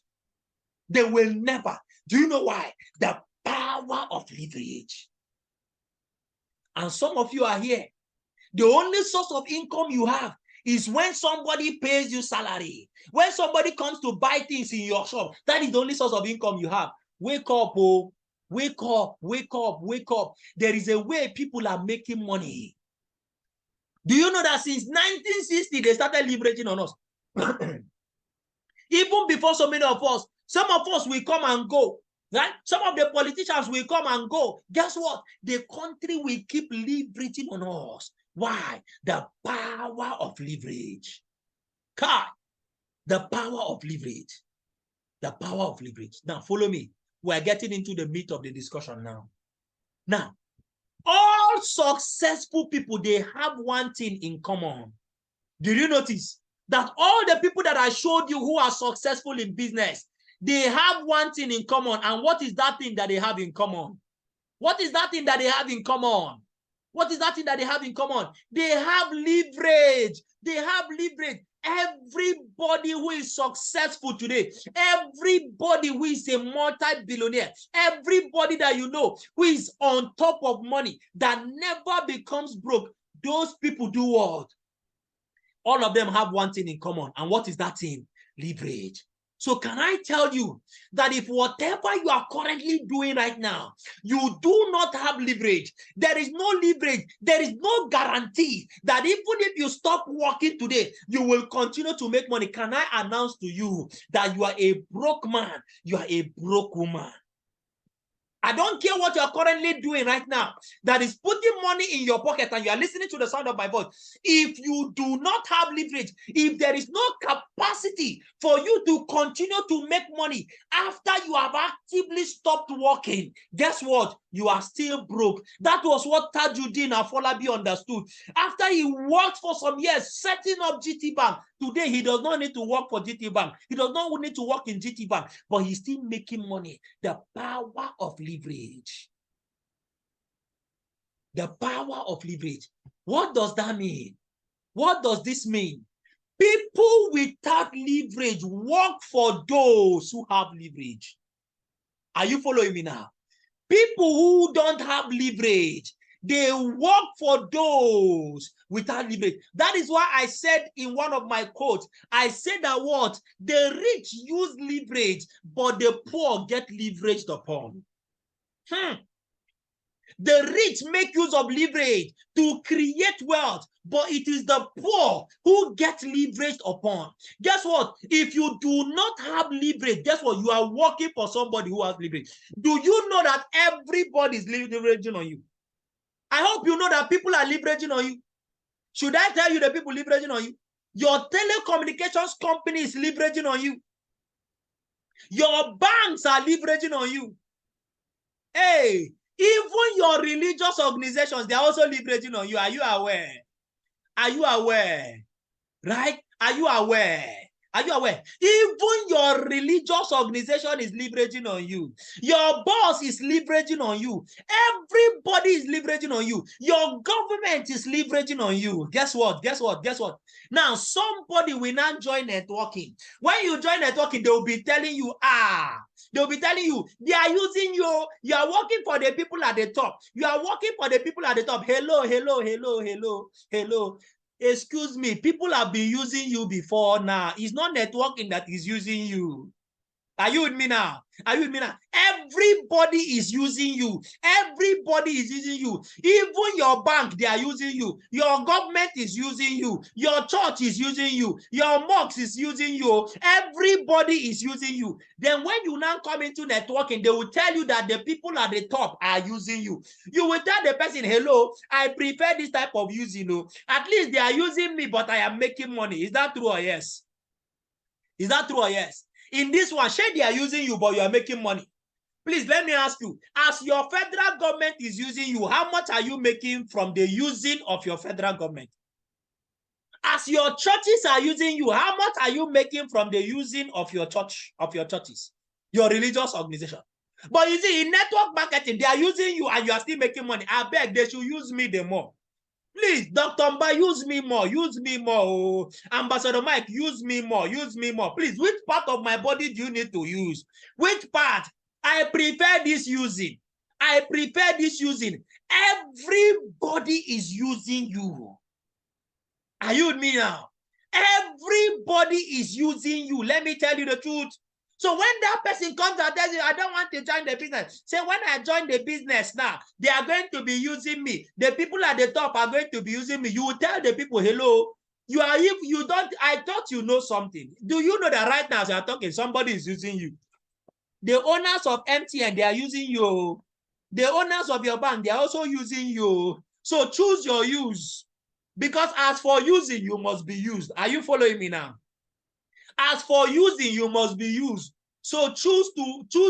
They will never. Do you know why? The power of leverage. And some of you are here. The only source of income you have is when somebody pays you salary. When somebody comes to buy things in your shop, that is the only source of income you have. Wake up, oh. Wake up, wake up, wake up. There is a way people are making money. Do you know that since 1960, they started leveraging on us? Even before so many of us, some of us will come and go. Right? Some of the politicians will come and go. Guess what? The country will keep leveraging on us. Why? The power of leverage. God, the power of leverage. The power of leverage. Now, follow me. We're getting into the meat of the discussion now. Now, all successful people, they have one thing in common. Did you notice that all the people that I showed you who are successful in business, they have one thing in common? And what is that thing that they have in common? What is that thing that they have in common? What is that thing that they have in common? They have leverage. They have leverage. Everybody who is successful today, everybody who is a multi-billionaire, everybody that you know who is on top of money, that never becomes broke, those people do what? All of them have one thing in common. And what is that thing? Leverage. So can I tell you that if whatever you are currently doing right now, you do not have leverage, there is no leverage, there is no guarantee that even if you stop working today, you will continue to make money. Can I announce to you that you are a broke man, you are a broke woman? I don't care what you are currently doing right now that is putting money in your pocket and you are listening to the sound of my voice. If you do not have leverage, if there is no capacity for you to continue to make money after you have actively stopped working, guess what? You are still broke. That was what Tajuddin Afolabi understood. After he worked for some years setting up GT Bank, today he does not need to work for GT Bank. He does not need to work in GT Bank, but he's still making money. The power of leverage. The power of leverage. What does that mean? What does this mean? People without leverage work for those who have leverage. Are you following me now? People who don't have leverage, they work for those without leverage. That is why I said in one of my quotes, I said that what? The rich use leverage, but the poor get leveraged upon. The rich make use of leverage to create wealth, but it is the poor who get leveraged upon. Guess what? If you do not have leverage, guess what? You are working for somebody who has leverage. Do you know that everybody is leveraging on you? I hope you know that people are leveraging on you. Should I tell you the people leveraging on you? Your telecommunications company is leveraging on you. Your banks are leveraging on you. Hey, even your religious organizations, they are also leveraging on you. Are you aware? Are you aware? Right? Are you aware? Are you aware? Even your religious organization is leveraging on you. Your boss is leveraging on you. Everybody is leveraging on you. Your government is leveraging on you. Guess what? Guess what? Guess what? Now, somebody will not join networking. When you join networking, they will be telling you, they'll be telling you, they are using you. You are working for the people at the top. You are working for the people at the top. Hello, hello, hello, hello, hello. Excuse me, people have been using you before now. It's not networking that is using you. Are you with me now? Are you with me now? Everybody is using you. Everybody is using you. Even your bank, they are using you. Your government is using you. Your church is using you. Your mosque is using you. Everybody is using you. Then when you now come into networking, they will tell you that the people at the top are using you. You will tell the person, hello, I prefer this type of using. At least they are using me, but I am making money. Is that true or yes? Is that true or yes? In this one, shey they are using you, but you are making money. Please, let me ask you, as your federal government is using you, how much are you making from the using of your federal government? As your churches are using you, how much are you making from the using of your church, of your churches, your religious organization? But you see, in network marketing, they are using you and you are still making money. I beg, they should use me the more. Please, Dr. Mba, use me more. Use me more. Oh. Ambassador Mike, use me more. Use me more. Please, which part of my body do you need to use? Which part? I prefer this using. I prefer this using. Everybody is using you. Are you with me now? Everybody is using you. Let me tell you the truth. So when that person comes and tells you, I don't want to join the business, say, when I join the business now, they are going to be using me. The people at the top are going to be using me. You will tell the people, hello, you are, if you don't, I thought you know something. Do you know that right now as you are talking, somebody is using you? The owners of MTN, they are using you. The owners of your bank, they are also using you. So choose your use. Because as for using, you must be used. Are you following me now? As for using, you must be used. So choose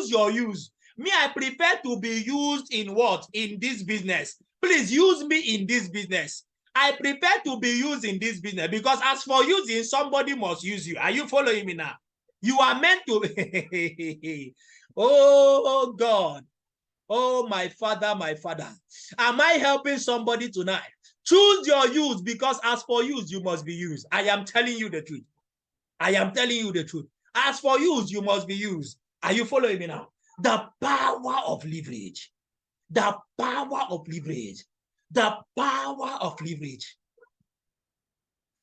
your use. Me, I prefer to be used in what? In this business. Please use me in this business. I prefer to be used in this business because as for using, somebody must use you. Are you following me now? You are meant to. Oh, God. Oh, my Father, my Father. Am I helping somebody tonight? Choose your use because as for use, you must be used. I am telling you the truth. I am telling you the truth. As for use, you must be used. Are you following me now? The power of leverage. The power of leverage. The power of leverage.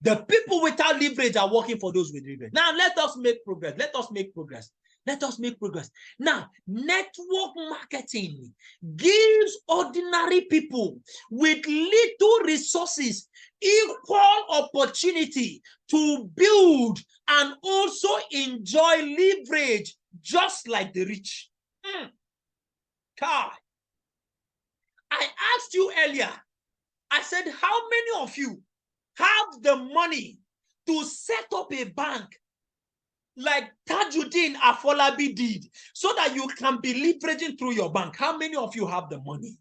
The people without leverage are working for those with leverage. Now, let us make progress. Let us make progress. Let us make progress. Now, network marketing gives ordinary people with little resources equal opportunity to build and also enjoy leverage just like the rich. God, I asked you earlier, I said, how many of you have the money to set up a bank like Tajuddin Afolabi did so that you can be leveraging through your bank? How many of you have the money?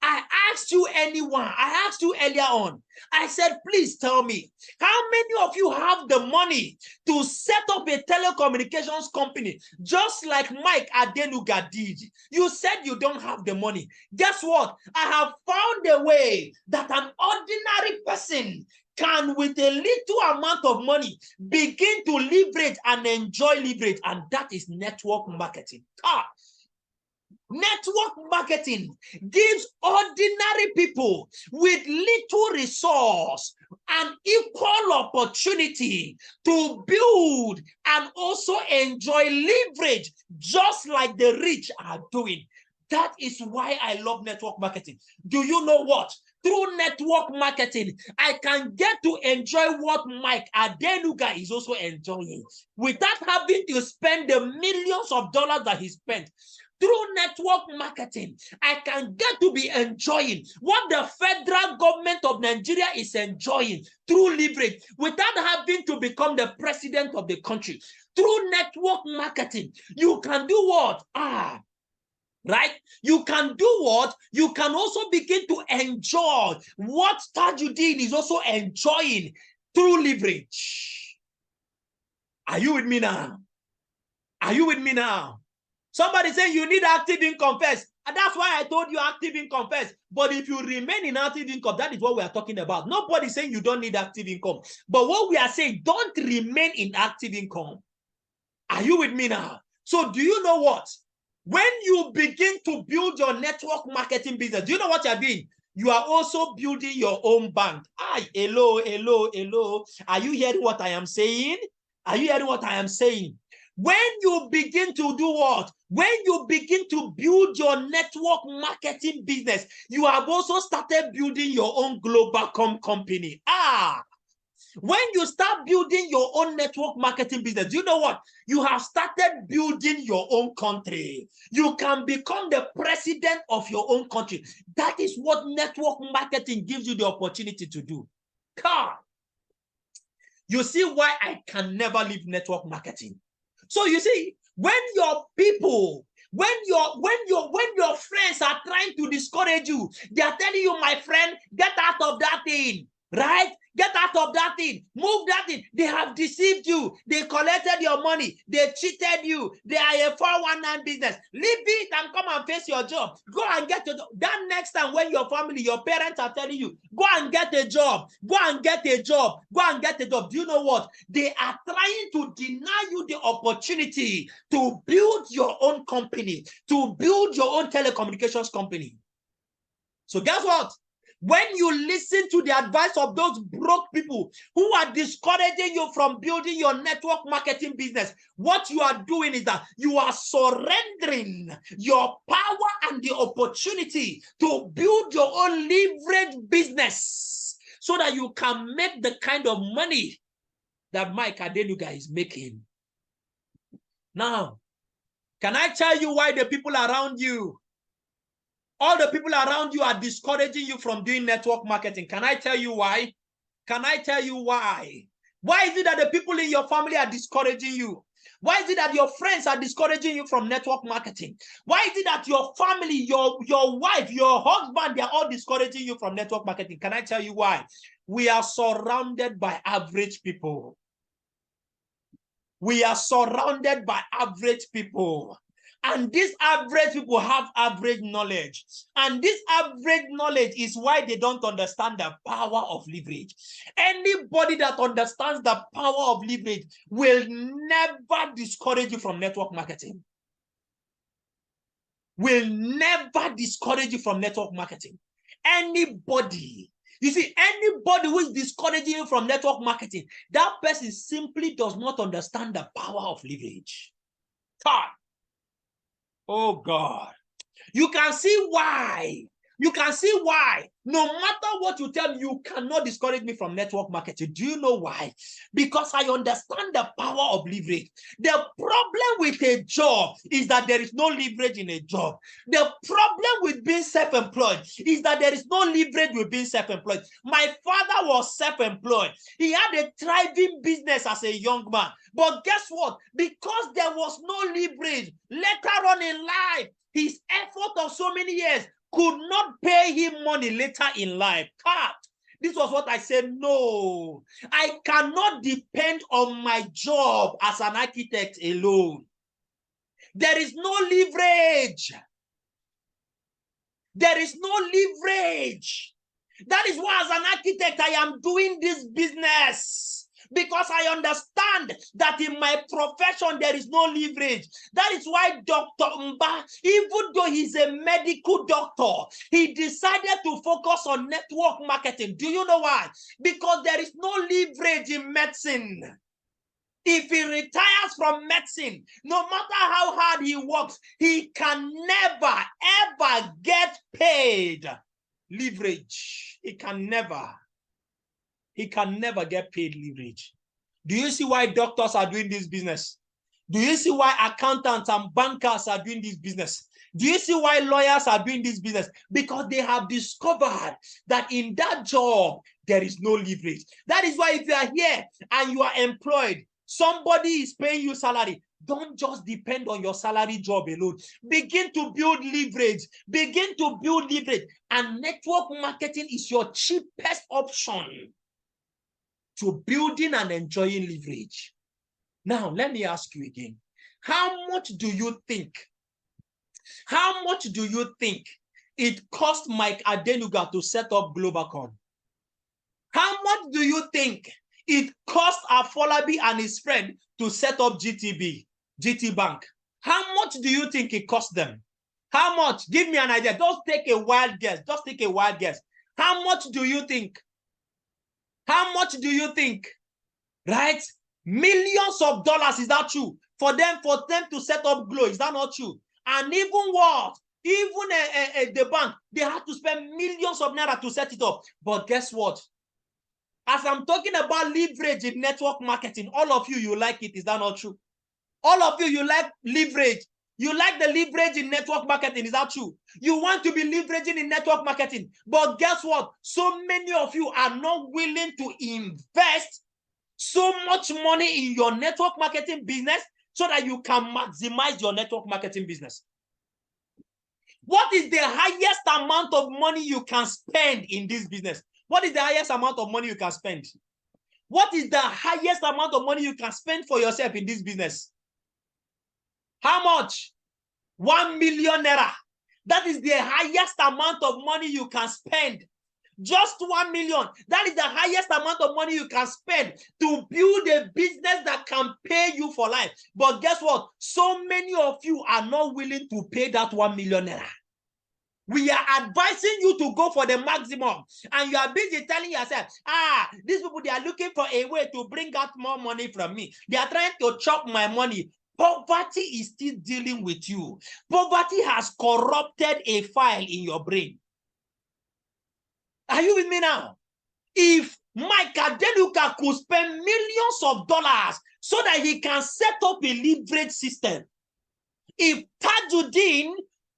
I asked you I asked you earlier on. I said, please tell me, how many of you have the money to set up a telecommunications company just like Mike Adenuga did? You said you don't have the money. Guess what? I have found a way that an ordinary person can, with a little amount of money, begin to leverage and enjoy leverage, and that is network marketing. Network marketing gives ordinary people with little resource an equal opportunity to build and also enjoy leverage just like the rich are doing. That is why I love network marketing. Do you know what? Through network marketing, I can get to enjoy what Mike Adenuga is also enjoying without having to spend the millions of dollars that he spent. Through network marketing, I can get to be enjoying what the federal government of Nigeria is enjoying through leverage without having to become the president of the country. Through network marketing, you can do what? Right? You can do what? You can also begin to enjoy what Tajudeen is also enjoying through leverage. Are you with me now? Are you with me now? Somebody saying you need active income first. And that's why I told you active income first. But if you remain in active income, that is what we are talking about. Nobody's saying you don't need active income. But what we are saying, don't remain in active income. Are you with me now? So do you know what? When you begin to build your network marketing business, do you know what you're doing? You are also building your own bank. Hello. Are you hearing what I am saying? Are you hearing what I am saying? When you begin to do what? When you begin to build your network marketing business, you have also started building your own global company. When you start building your own network marketing business, do you know what? You have started building your own country. You can become the president of your own country. That is what network marketing gives you the opportunity to do. God, you see why I can never leave network marketing. So you see, when your people, when your friends are trying to discourage you, they are telling you, my friend, get out of that thing, right? Get out of that thing. Move that thing. They have deceived you. They collected your money. They cheated you. They are a 419 business. Leave it and come and face your job. Go and get a job. That next time when your family, your parents are telling you, go and get a job. Go and get a job. Go and get a job. Do you know what? They are trying to deny you the opportunity to build your own company, to build your own telecommunications company. So guess what? When you listen to the advice of those broke people who are discouraging you from building your network marketing business, what you are doing is that you are surrendering your power and the opportunity to build your own leverage business so that you can make the kind of money that Mike Adenuga is making. Now, can I tell you why the people around you, all the people around you are discouraging you from doing network marketing? Can I tell you why? Can I tell you why? Why is it that the people in your family are discouraging you? Why is it that your friends are discouraging you from network marketing? Why is it that your family, your wife, your husband, they are all discouraging you from network marketing? Can I tell you why? We are surrounded by average people. We are surrounded by average people. And these average people have average knowledge. And this average knowledge is why they don't understand the power of leverage. Anybody that understands the power of leverage will never discourage you from network marketing. Will never discourage you from network marketing. Anybody. You see, anybody who is discouraging you from network marketing, that person simply does not understand the power of leverage. God. Oh God, you can see why. You can see why. No matter what you tell me, you cannot discourage me from network marketing. Do you know why? Because I understand the power of leverage. The problem with a job is that there is no leverage in a job. The problem with being self-employed is that there is no leverage with being self-employed. My father was self-employed. He had a thriving business as a young man. But guess what? Because there was no leverage, later on in life, his effort of so many years could not pay him money later in life. This was what I said. No, I cannot depend on my job as an architect alone. There is no leverage. There is no leverage. That is why as an architect, I am doing this business. Because I understand that in my profession, there is no leverage. That is why Dr. Mba, even though he's a medical doctor, he decided to focus on network marketing. Do you know why? Because there is no leverage in medicine. If he retires from medicine, no matter how hard he works, he can never, ever get paid. Leverage. He can never get paid leverage. Do you see why doctors are doing this business? Do you see why accountants and bankers are doing this business? Do you see why lawyers are doing this business? Because they have discovered that in that job, there is no leverage. That is why if you are here and you are employed, somebody is paying you salary, don't just depend on your salary job alone. Begin to build leverage. Begin to build leverage. And network marketing is your cheapest option to building and enjoying leverage. Now, let me ask you again. How much do you think it cost Mike Adenuga to set up Globacom? How much do you think it cost Afolabi and his friend to set up GT Bank? How much do you think it cost them? How much? Give me an idea. Just take a wild guess. Just take a wild guess. How much do you think? How much do you think? Right? Millions of dollars, is that true? For them to set up Glo, is that not true? And even what? Even the bank, they had to spend millions of naira to set it up. But guess what? As I'm talking about leverage in network marketing, all of you, you like it. Is that not true? All of you, you like leverage. You like the leverage in network marketing. Is that true? You want to be leveraging in network marketing. But guess what? So many of you are not willing to invest so much money in your network marketing business so that you can maximize your network marketing business. What is the highest amount of money you can spend in this business? What is the highest amount of money you can spend? What is the highest amount of money you can spend for yourself in this business? How much? 1 million naira. That is the highest amount of money you can spend. Just 1 million. That is the highest amount of money you can spend to build a business that can pay you for life. But guess what? So many of you are not willing to pay that 1 million naira. We are advising you to go for the maximum. And you are busy telling yourself, these people, they are looking for a way to bring out more money from me. They are trying to chop my money. Poverty is still dealing with you. Poverty has corrupted a file in your brain. Are you with me now? If Mike Adenuga could spend millions of dollars so that he can set up a leverage system, if Tajuddin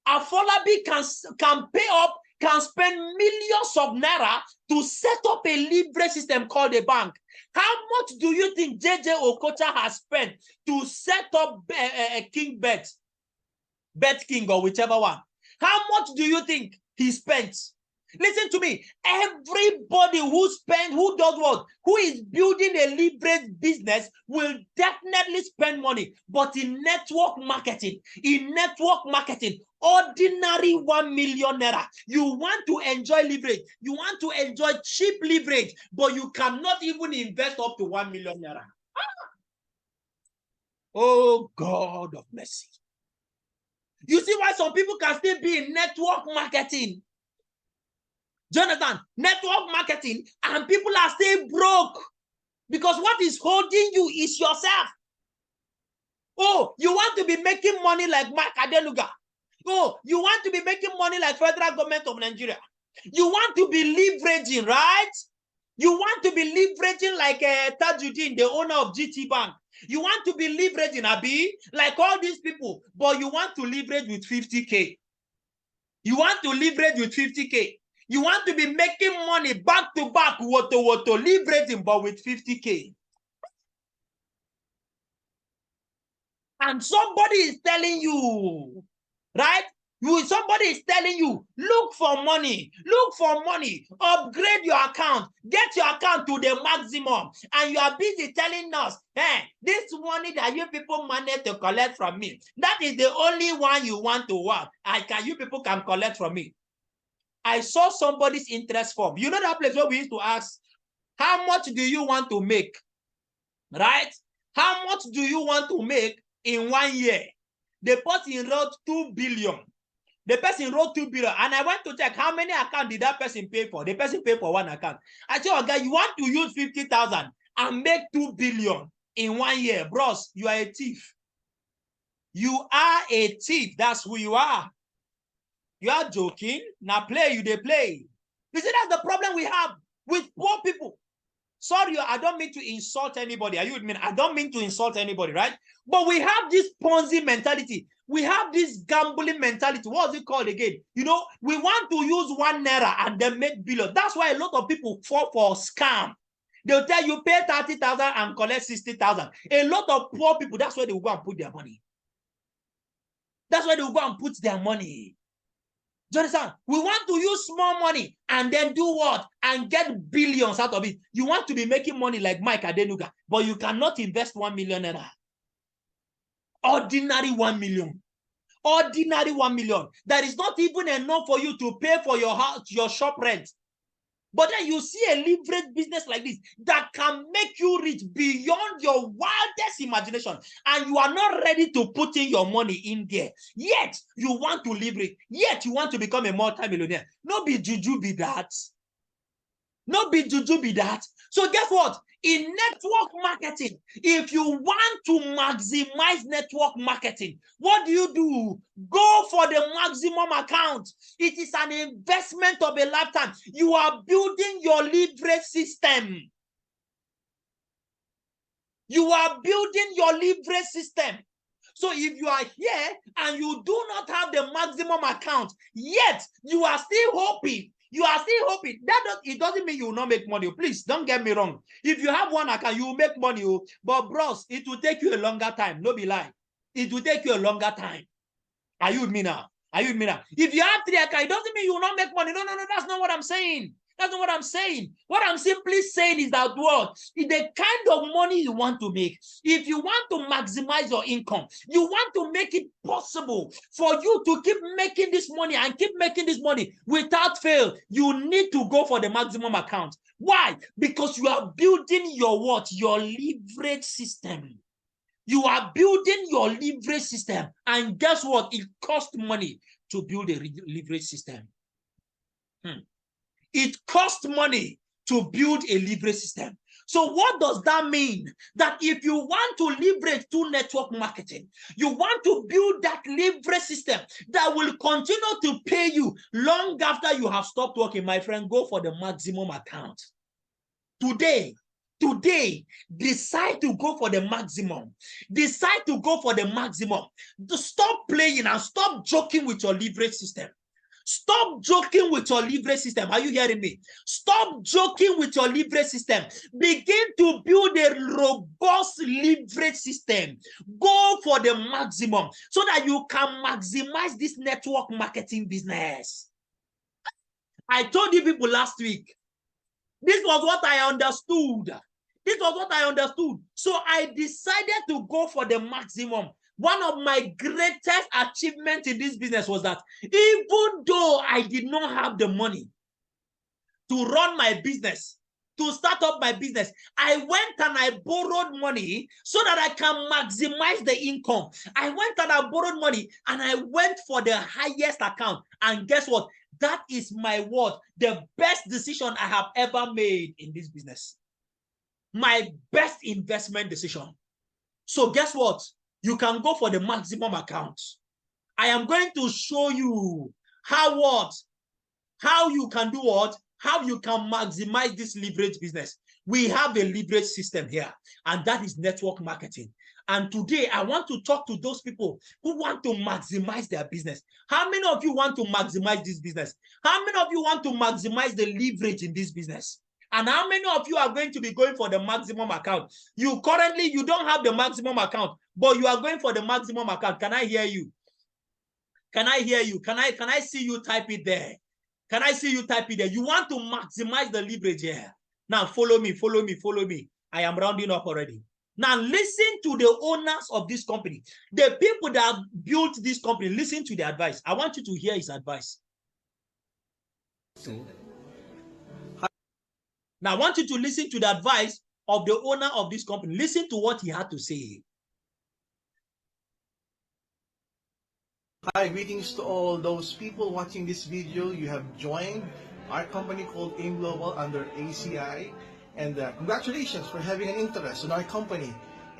Afolabi can spend millions of naira to set up a leverage system called a bank, how much do you think JJ Okocha has spent to set up King Bet King or whichever one? How much do you think he spent? Listen to me. Everybody who does what? Who is building a leverage business will definitely spend money. But in network marketing, ordinary 1 million naira, you want to enjoy leverage. You want to enjoy cheap leverage, but you cannot even invest up to 1 million naira. Oh, God of mercy. You see why some people can still be in network marketing? Jonathan, network marketing, and people are still broke because what is holding you is yourself. Oh, you want to be making money like Mike Adenuga. Oh, you want to be making money like federal government of Nigeria. You want to be leveraging, right? You want to be leveraging like Tajuddin, the owner of GT Bank. You want to be leveraging, Abi, like all these people, but you want to leverage with 50K. You want to leverage with 50K. You want to be making money back to back, leveraging, but with 50K. And somebody is telling you, right? Somebody is telling you, look for money, upgrade your account, get your account to the maximum. And you are busy telling us, hey, this money that you people manage to collect from me, that is the only one you want to work. You people can collect from me. I saw somebody's interest form. You know that place where we used to ask, how much do you want to make? Right? How much do you want to make in 1 year? The person wrote 2 billion. The person wrote 2 billion. And I went to check how many accounts did that person pay for. The person paid for 1 account. I said, okay, you want to use 50,000 and make 2 billion. in 1 year. Bros, you are a thief. You are a thief. That's who you are. You are joking. Now play, they play. You see, that's the problem we have with poor people. Sorry, I don't mean to insult anybody. Are you with me? I don't mean to insult anybody, right? But we have this Ponzi mentality. We have this gambling mentality. What's it called again? You know, we want to use 1 naira and then make billion. That's why a lot of people fall for scam. They'll tell you pay 30,000 and collect 60,000. A lot of poor people, that's where they will go and put their money. That's where they will go and put their money. Do you understand? We want to use small money and then do what? And get billions out of it. You want to be making money like Mike Adenuga, but you cannot invest 1 million naira. Ordinary 1 million. Ordinary 1 million. That is not even enough for you to pay for your house, your shop rent. But then you see a leverage business like this that can make you rich beyond your wildest imagination, and you are not ready to put in your money in there. Yet you want to leverage. Yet you want to become a multi-millionaire. No be juju be that. No be juju be that. So guess what? In network marketing, if you want to maximize network marketing, what do? Go for the maximum account. It is an investment of a lifetime. You are building your leverage system. You are building your leverage system. So if you are here and you do not have the maximum account, yet you are still hoping, it doesn't mean you will not make money. Please don't get me wrong. If you have 1 account, you will make money. But bros, it will take you a longer time. No be lie. It will take you a longer time. Are you with me now? Are you with me now? If you have 3 accounts, it doesn't mean you will not make money. No, that's not what I'm saying. That's not what I'm saying. What I'm simply saying is that what? The kind of money you want to make, if you want to maximize your income, you want to make it possible for you to keep making this money and keep making this money without fail, you need to go for the maximum account. Why? Because you are building your what? Your leverage system. You are building your leverage system. And guess what? It costs money to build a leverage system. It costs money to build a leverage system. So what does that mean? That if you want to leverage to network marketing, you want to build that leverage system that will continue to pay you long after you have stopped working, my friend, go for the maximum account. Today, decide to go for the maximum. Decide to go for the maximum. Stop playing and stop joking with your leverage system. Stop joking with your leverage system. Are you hearing me? Stop joking with your leverage system. Begin to build a robust leverage system. Go for the maximum so that you can maximize this network marketing business. I told you people last week, this was what I understood. This was what I understood. So I decided to go for the maximum. One of my greatest achievements in this business was that even though I did not have the money to run my business, to start up my business, I went and I borrowed money so that I can maximize the income. I went and I borrowed money and I went for the highest account. And guess what? That is my word, the best decision I have ever made in this business. My best investment decision. So guess what? You can go for the maximum account. I am going to show you how you can do what? How you can maximize this leverage business. We have a leverage system here, and that is network marketing. And today, I want to talk to those people who want to maximize their business. How many of you want to maximize this business? How many of you want to maximize the leverage in this business? And how many of you are going to be going for the maximum account? You don't have the maximum account, but you are going for the maximum account. Can I hear you? Can I hear you? Can I see you type it there? Can I see you type it there? You want to maximize the leverage here. Now follow me. I am rounding up already. Now listen to the owners of this company. The people that built this company, listen to the advice. I want you to hear his advice. Now, I want you to listen to the advice of the owner of this company. Listen to what he had to say. Hi, greetings to all those people watching this video. You have joined our company called AIM Global under ACI. And congratulations for having an interest in our company.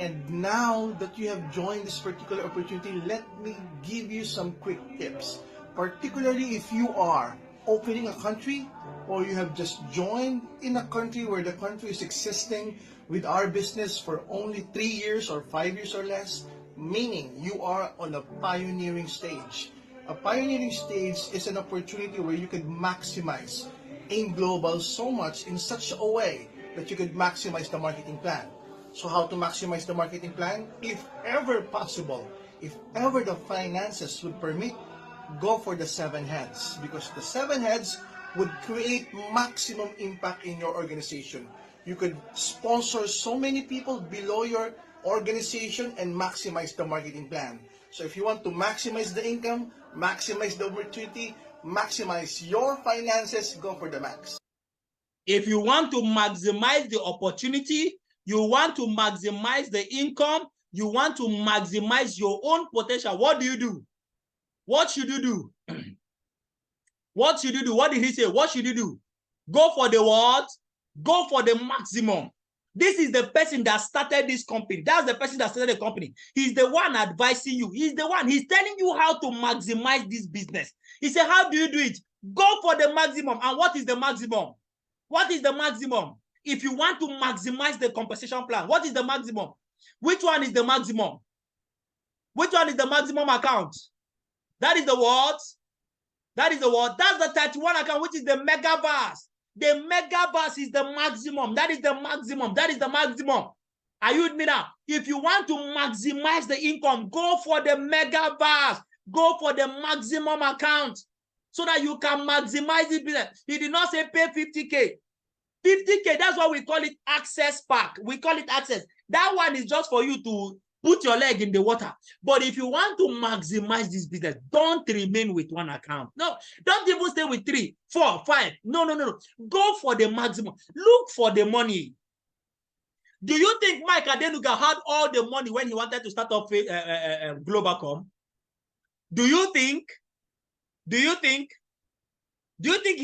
And now that you have joined this particular opportunity, let me give you some quick tips. Particularly if you are opening a country or you have just joined in a country where the country is existing with our business for only 3 years or 5 years or less, meaning you are on a pioneering stage. A pioneering stage is an opportunity where you can maximize AIM Global so much in such a way that you could maximize the marketing plan. So how to maximize the marketing plan? If ever possible, if ever the finances would permit, go for the 7 heads, because the 7 heads would create maximum impact in your organization. You could sponsor so many people below your organization and maximize the marketing plan. So if you want to maximize the income, maximize the opportunity, maximize your finances, go for the max. If you want to maximize the opportunity, you want to maximize the income, you want to maximize your own potential, what do you do? What should you do? What should you do? What did he say? What should you do? Go for the what? Go for the maximum. This is the person that started this company. That's the person that started the company. He's the one advising you. He's the one. He's telling you how to maximize this business. He said, how do you do it? Go for the maximum. And what is the maximum? What is the maximum? If you want to maximize the compensation plan, what is the maximum? Which one is the maximum? Which one is the maximum account? That is the what? That is the what? That's the 31 account, which is the megaverse. The megaverse is the maximum. That is the maximum. That is the maximum. Are you with me now? If you want to maximize the income, go for the megaverse. Go for the maximum account so that you can maximize the business. He did not say pay 50K. 50K, that's why we call it access pack. We call it access. That one is just for you to put your leg in the water. But if you want to maximize this business, don't remain with one account. No, don't even stay with 3, 4, 5. No. Go for the maximum. Look for the money. Do you think Mike Adenuga had all the money when he wanted to start off Globalcom? Do you think he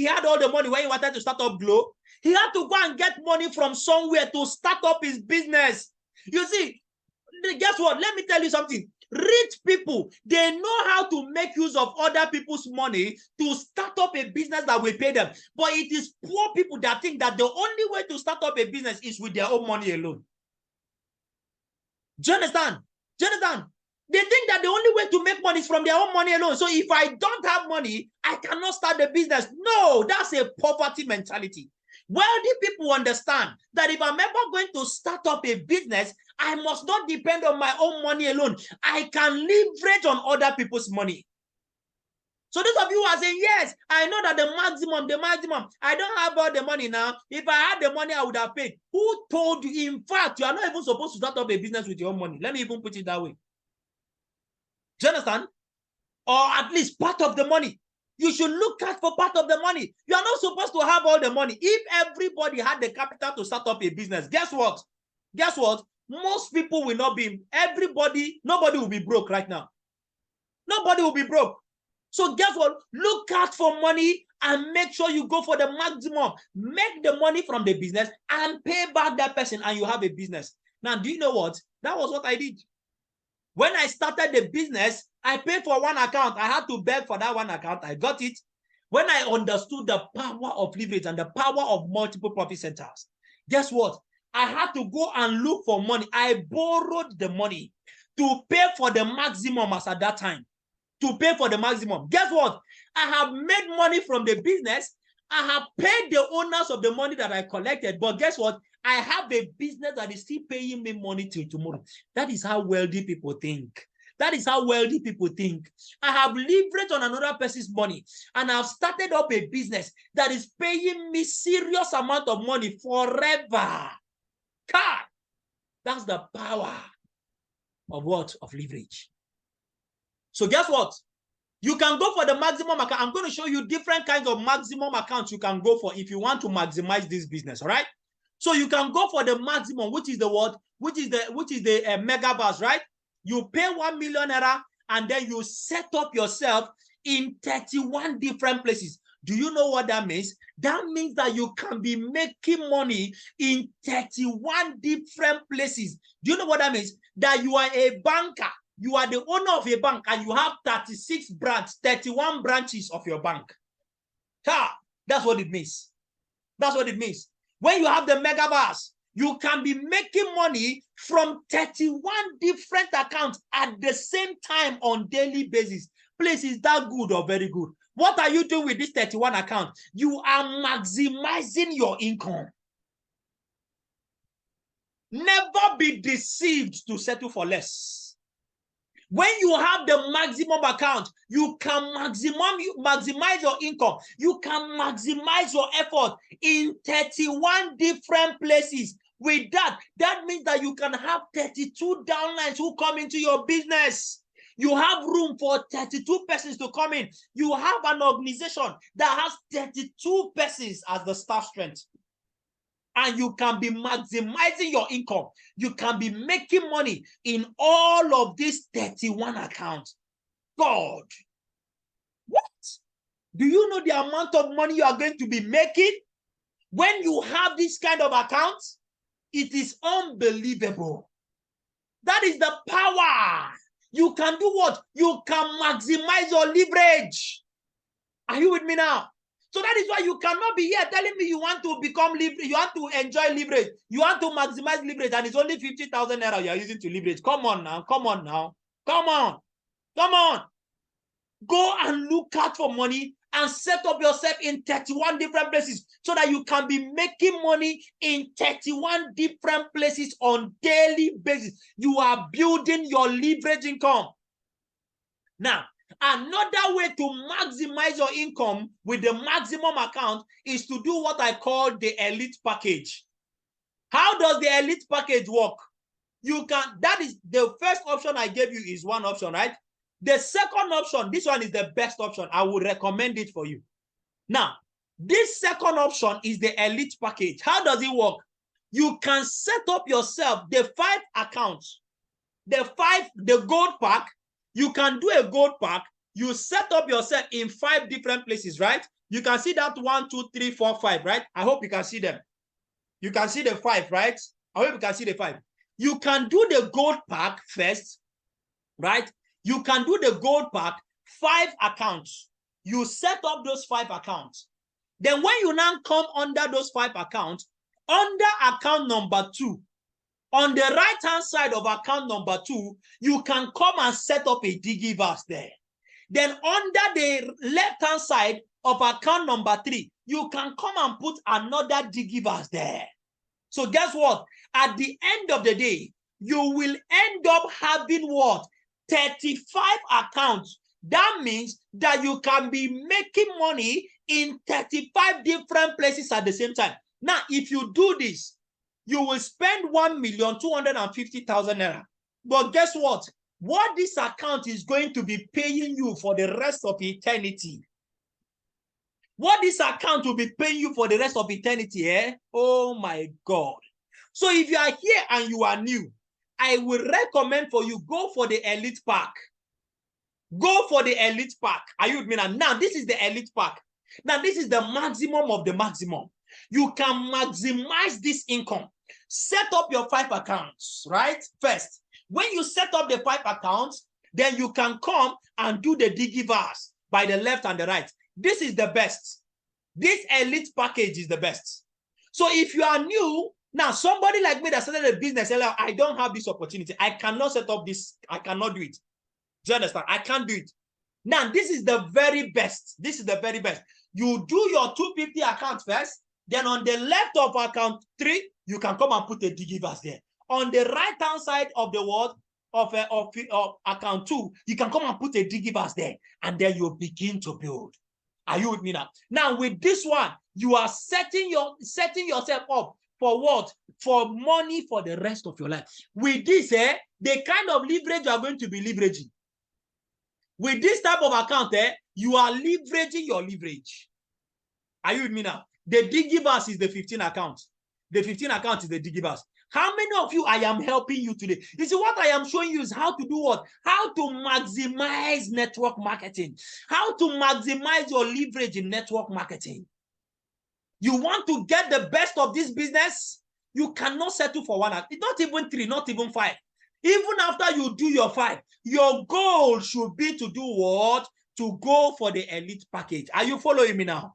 had all the money when he wanted to start up Glo? He had to go and get money from somewhere to start up his business. You see, guess what? Let me tell you something. Rich people, they know how to make use of other people's money to start up a business that will pay them. But it is poor people that think that the only way to start up a business is with their own money alone. Do you understand? Do you understand? They think that the only way to make money is from their own money alone. So if I don't have money, I cannot start the business. No, that's a poverty mentality. Wealthy people understand that if I'm ever going to start up a business, I must not depend on my own money alone. I can leverage on other people's money. So those of you who are saying, yes, I know that the maximum, I don't have all the money now. If I had the money, I would have paid. Who told you? In fact, you are not even supposed to start up a business with your own money. Let me even put it that way. Do you understand? Or at least part of the money. You should look out for part of the money. You are not supposed to have all the money. If everybody had the capital to start up a business, guess what? Guess what? Most people will not be, nobody will be broke right now. Nobody will be broke. So guess what? Look out for money and make sure you go for the maximum. Make the money from the business and pay back that person and you have a business. Now, do you know what? That was what I did. When I started the business, I paid for one account. I had to beg for that one account. I got it. When I understood the power of leverage and the power of multiple profit centers, guess what? I had to go and look for money. I borrowed the money to pay for the maximum as at that time. To pay for the maximum. Guess what? I have made money from the business. I have paid the owners of the money that I collected. But guess what? I have a business that is still paying me money till tomorrow. That is how wealthy people think. That is how wealthy people think. I have leveraged on another person's money and I've started up a business that is paying me serious amount of money forever. God, that's the power of what? Of leverage. So guess what? You can go for the maximum account. I'm going to show you different kinds of maximum accounts you can go for if you want to maximize this business, all right? So you can go for the maximum, which is the what? Which is the megaverse, right? You pay 1 million naira and then you set up yourself in 31 different places. Do you know what that means? That means that you can be making money in 31 different places. Do you know what that means? That you are a banker. You are the owner of a bank and you have 31 branches of your bank. That's what it means. That's what it means. When you have the megabars, you can be making money from 31 different accounts at the same time on daily basis. Please, is that good or very good? What are you doing with this 31 account? You are maximizing your income. Never be deceived to settle for less. When you have the maximum account, you can maximize your income. You can maximize your effort in 31 different places. With that means that you can have 32 downlines who come into your business. You have room for 32 persons to come in. You have an organization that has 32 persons as the staff strength. And you can be maximizing your income. You can be making money in all of these 31 accounts. God, what? Do you know the amount of money you are going to be making when you have this kind of accounts? It is unbelievable. That is the power. You can do what? You can maximize your leverage. Are you with me now? So that is why you cannot be here telling me you want to become leverage, you want to enjoy leverage, you want to maximize leverage, and it's only 50,000 naira you are using to leverage. Come on now, come on now, come on, come on. Go and look out for money and set up yourself in 31 different places so that you can be making money in 31 different places on daily basis. You are building your leverage income. Now, another way to maximize your income with the maximum account is to do what I call the elite package. How does the elite package work? You can, that is the first option I gave you is one option, right? The second option, this one is the best option. I would recommend it for you. Now, this second option is the elite package. How does it work? You can set up yourself the 5 accounts, the gold pack. You can do a gold pack. You set up yourself in 5 different places, right? You can see that 1, 2, 3, 4, 5, right? I hope you can see them. You can see the 5, right? I hope you can see the 5. You can do the gold pack first, right? You can do the gold pack, 5 accounts. You set up those 5 accounts. Then when you now come under those 5 accounts, under account number 2, on the right-hand side of account number 2, you can come and set up a digiverse there. Then under the left-hand side of account number 3, you can come and put another digiverse there. So guess what? At the end of the day, you will end up having what? 35 accounts. That means that you can be making money in 35 different places at the same time. Now, if you do this, you will spend 1,250,000 naira. But guess what? What this account is going to be paying you for the rest of eternity. What this account will be paying you for the rest of eternity, eh? Oh my God. So if you are here and you are new, I will recommend for you, go for the elite pack. Go for the elite pack. Are you with me now? Now, this is the elite pack. Now, this is the maximum of the maximum. You can maximize this income. Set up your 5 accounts, right? First, when you set up the 5 accounts, then you can come and do the digiverse by the left and the right. This is the best. This elite package is the best. So if you are new, now somebody like me that started a business, I don't have this opportunity. I cannot set up this. I cannot do it. Do you understand? I can't do it. Now, this is the very best. This is the very best. You do your 250 account first. Then on the left of account 3, you can come and put a digiverse there. On the right-hand side of the word of account 2, you can come and put a digiverse there. And then you begin to build. Are you with me now? Now, with this one, you are setting yourself up for what? For money for the rest of your life. With this, the kind of leverage you are going to be leveraging. With this type of account, you are leveraging your leverage. Are you with me now? The digiverse is the 15 account. The 15 account is the digiverse. How many of you I am helping you today? You see, what I am showing you is how to do what? How to maximize network marketing. How to maximize your leverage in network marketing. You want to get the best of this business? You cannot settle for one. Not even 3, not even 5. Even after you do your 5, your goal should be to do what? To go for the elite package. Are you following me now?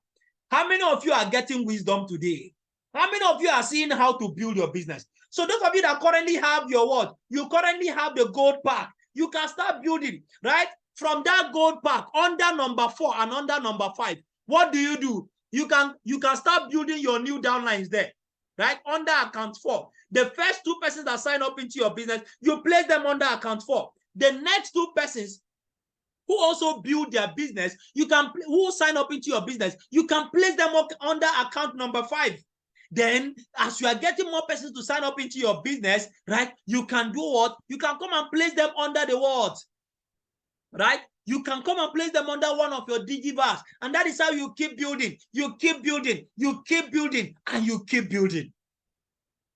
How many of you are getting wisdom today? How many of you are seeing how to build your business? So those of you that currently have your what? You currently have the gold pack. You can start building, right? From that gold pack, under number 4 and under number 5. What do? You can start building your new downlines there, right? Under account 4. The first 2 persons that sign up into your business, you place them under account 4. The next 2 persons who also build their business, who sign up into your business, you can place them up under account number 5. Then, as you are getting more persons to sign up into your business, right, you can do what? You can come and place them under the what? Right? You can come and place them under one of your digivars. And that is how you keep building. You keep building. You keep building. And you keep building.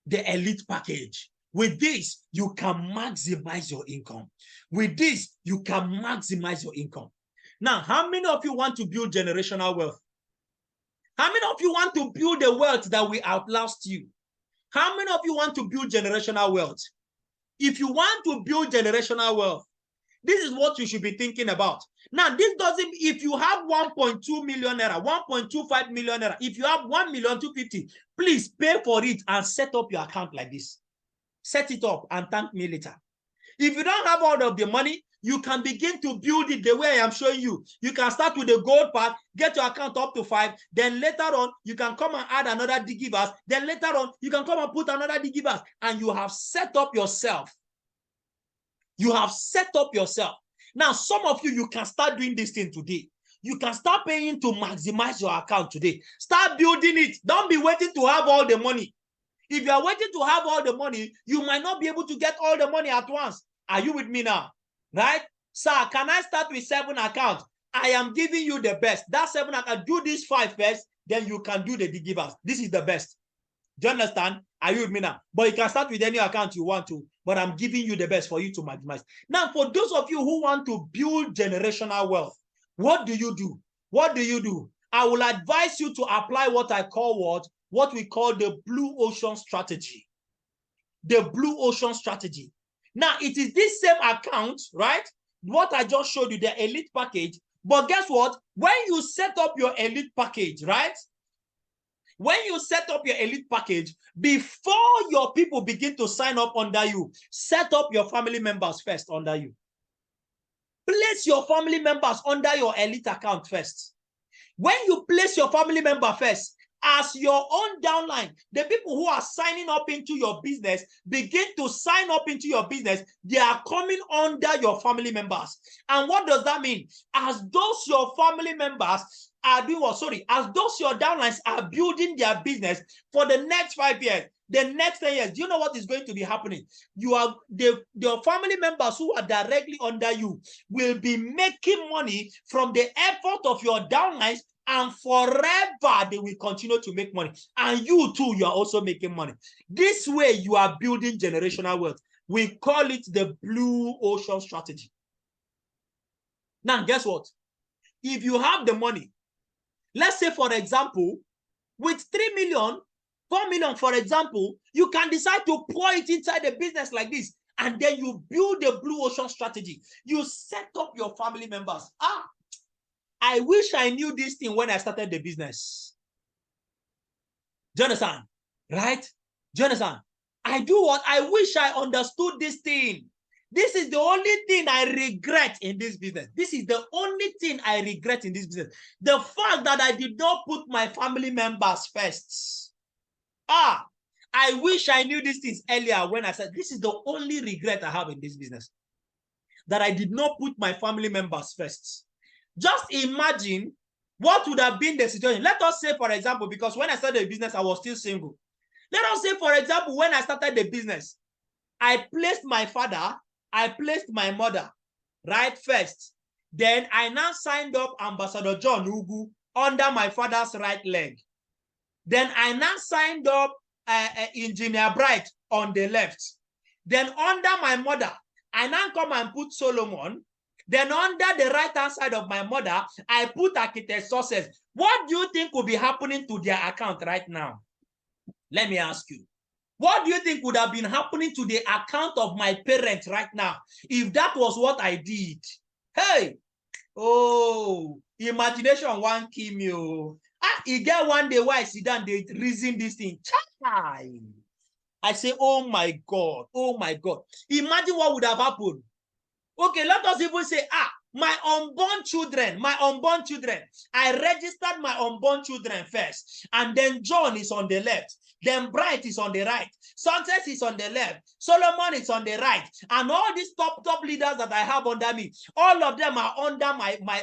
The elite package. With this, you can maximize your income. With this, you can maximize your income. Now, how many of you want to build generational wealth? How many of you want to build the wealth that will outlast you? How many of you want to build generational wealth? If you want to build generational wealth, this is what you should be thinking about. Now, this doesn't, if you have 1.2 million naira, 1.25 million naira, if you have 1,250,000, please pay for it and set up your account like this. Set it up and thank me later. If you don't have all of the money, you can begin to build it the way I am showing you. You can start with the gold part, get your account up to 5. Then later on, you can come and add another digivers. Then later on, you can come and put another digivers. And you have set up yourself. You have set up yourself. Now, some of you can start doing this thing today. You can start paying to maximize your account today. Start building it. Don't be waiting to have all the money. If you are waiting to have all the money, you might not be able to get all the money at once. Are you with me now? Right? Sir, can I start with 7 accounts? I am giving you the best. That 7 accounts, do this 5 first, then you can do the givers. This is the best. Do you understand? Are you with me now? But you can start with any account you want to, but I'm giving you the best for you to maximize. Now, for those of you who want to build generational wealth, what do you do? What do you do? I will advise you to apply what I call what we call the blue ocean strategy. The blue ocean strategy. Now, it is this same account, right? What I just showed you, the elite package. But guess what? When you set up your elite package, right? When you set up your elite package, before your people begin to sign up under you, set up your family members first under you. Place your family members under your elite account first. When you place your family member first, as your own downline, the people who are signing up into your business begin to sign up into your business, they are coming under your family members. And what does that mean? As those your family members are doing what? Sorry, as those your downlines are building their business for the next 5 years, the next 10 years, do you know what is going to be happening? Your family members who are directly under you will be making money from the effort of your downlines, and forever they will continue to make money. And you too, you are also making money. This way you are building generational wealth. We call it the blue ocean strategy. Now, guess what? If you have the money, let's say, for example, with 3 million, 4 million, for example, you can decide to pour it inside the business like this. And then you build the blue ocean strategy. You set up your family members. I wish I knew this thing when I started the business. Do you understand? Right? Do you understand? I do what? I wish I understood this thing. This is the only thing I regret in this business. This is the only thing I regret in this business. The fact that I did not put my family members first. I wish I knew these things earlier when I said, this is the only regret I have in this business. That I did not put my family members first. Just imagine what would have been the situation. Let us say, for example, because when I started the business, I was still single. Let us say, for example, when I started the business, I placed my father, I placed my mother, right, first. Then I now signed up Ambassador John Ugu under my father's right leg. Then I now signed up Engineer Bright on the left. Then under my mother, I now come and put Solomon. Then under the right-hand side of my mother, I put Architect Success. What do you think will be happening to their account right now? Let me ask you. What do you think would have been happening to the account of my parents right now if that was what I did? Hey, oh, imagination won't kill me. You get one day why I sit down, they reason this thing. I say, oh my God, oh my God. Imagine what would have happened. Okay, let us even say, my unborn children. I registered my unborn children first. And then John is on the left. Then Bright is on the right. Success is on the left. Solomon is on the right. And all these top leaders that I have under me, all of them are under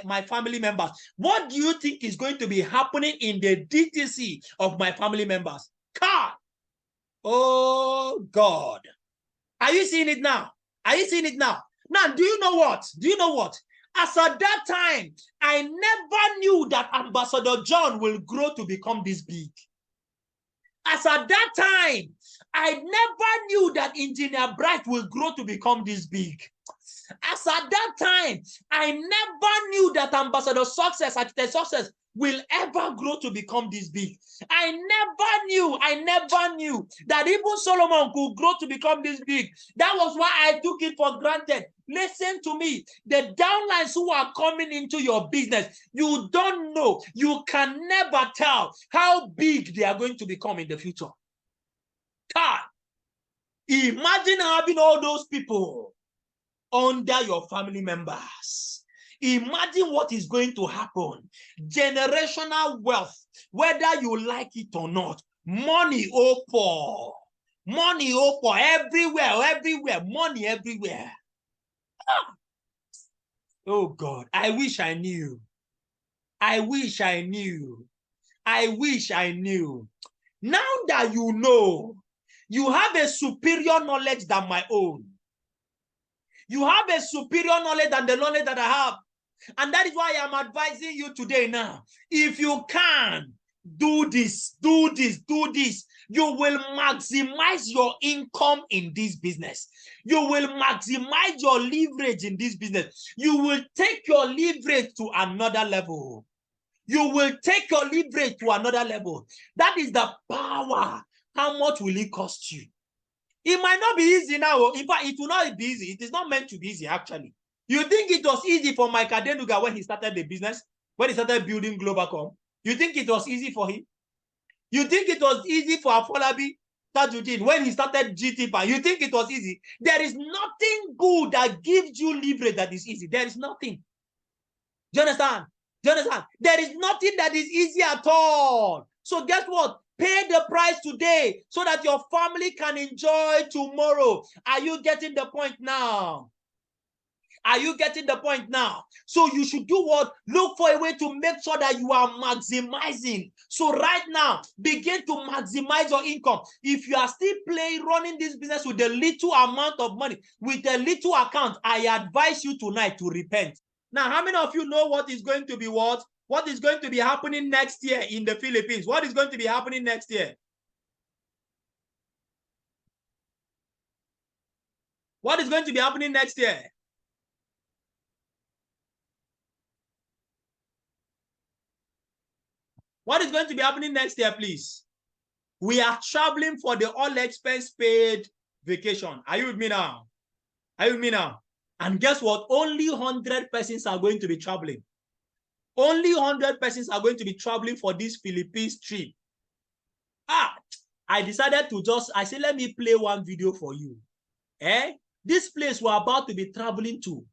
my family members. What do you think is going to be happening in the DTC of my family members? God. Oh, God. Are you seeing it now? Are you seeing it now? Now, do you know what? Do you know what? As at that time, I never knew that Ambassador John will grow to become this big. As at that time, I never knew that Engineer Bright will grow to become this big. As at that time, I never knew that Ambassador Success, Architect Success, will ever grow to become this big. I never knew that even Solomon could grow to become this big. That was why I took it for granted. Listen to me. The downlines who are coming into your business, you don't know. You can never tell how big they are going to become in the future. God, imagine having all those people under your family members. Imagine what is going to happen. Generational wealth, whether you like it or not. Money or poor. Money or poor. Everywhere. Money everywhere. Oh God, I wish I knew. I wish I knew. I wish I knew. Now that you know, you have a superior knowledge than my own. You have a superior knowledge than the knowledge that I have. And that is why I am advising you today now. If you can, do this. You will maximize your income in this business. You will maximize your leverage in this business. You will take your leverage to another level. You will take your leverage to another level. That is the power. How much will it cost you? It might not be easy now. In fact, it will not be easy. It is not meant to be easy, actually. You think it was easy for Mike Adenuga when he started the business? When he started building Globalcom? You think it was easy for him? You think it was easy for Afolabi Tajuddin when he started GTPA? You think it was easy? There is nothing good that gives you leverage that is easy. There is nothing. Do you understand? Do you understand? There is nothing that is easy at all. So guess what? Pay the price today so that your family can enjoy tomorrow. Are you getting the point now? Are you getting the point now? So you should do what? Look for a way to make sure that you are maximizing. So right now, begin to maximize your income. If you are still running this business with a little amount of money, with a little account, I advise you tonight to repent. Now, how many of you know what is going to be what? What is going to be happening next year in the Philippines? What is going to be happening next year? What is going to be happening next year? What is going to be happening next year, please? We are traveling for the all-expense-paid vacation. Are you with me now? Are you with me now? And guess what? Only 100 persons are going to be traveling. Only 100 persons are going to be traveling for this Philippines trip. I decided to I said, let me play one video for you. This place we're about to be traveling to.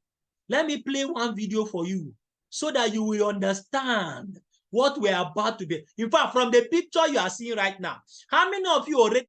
Let me play one video for you so that you will understand what we're about to be. In fact, from the picture you are seeing right now, how many of you already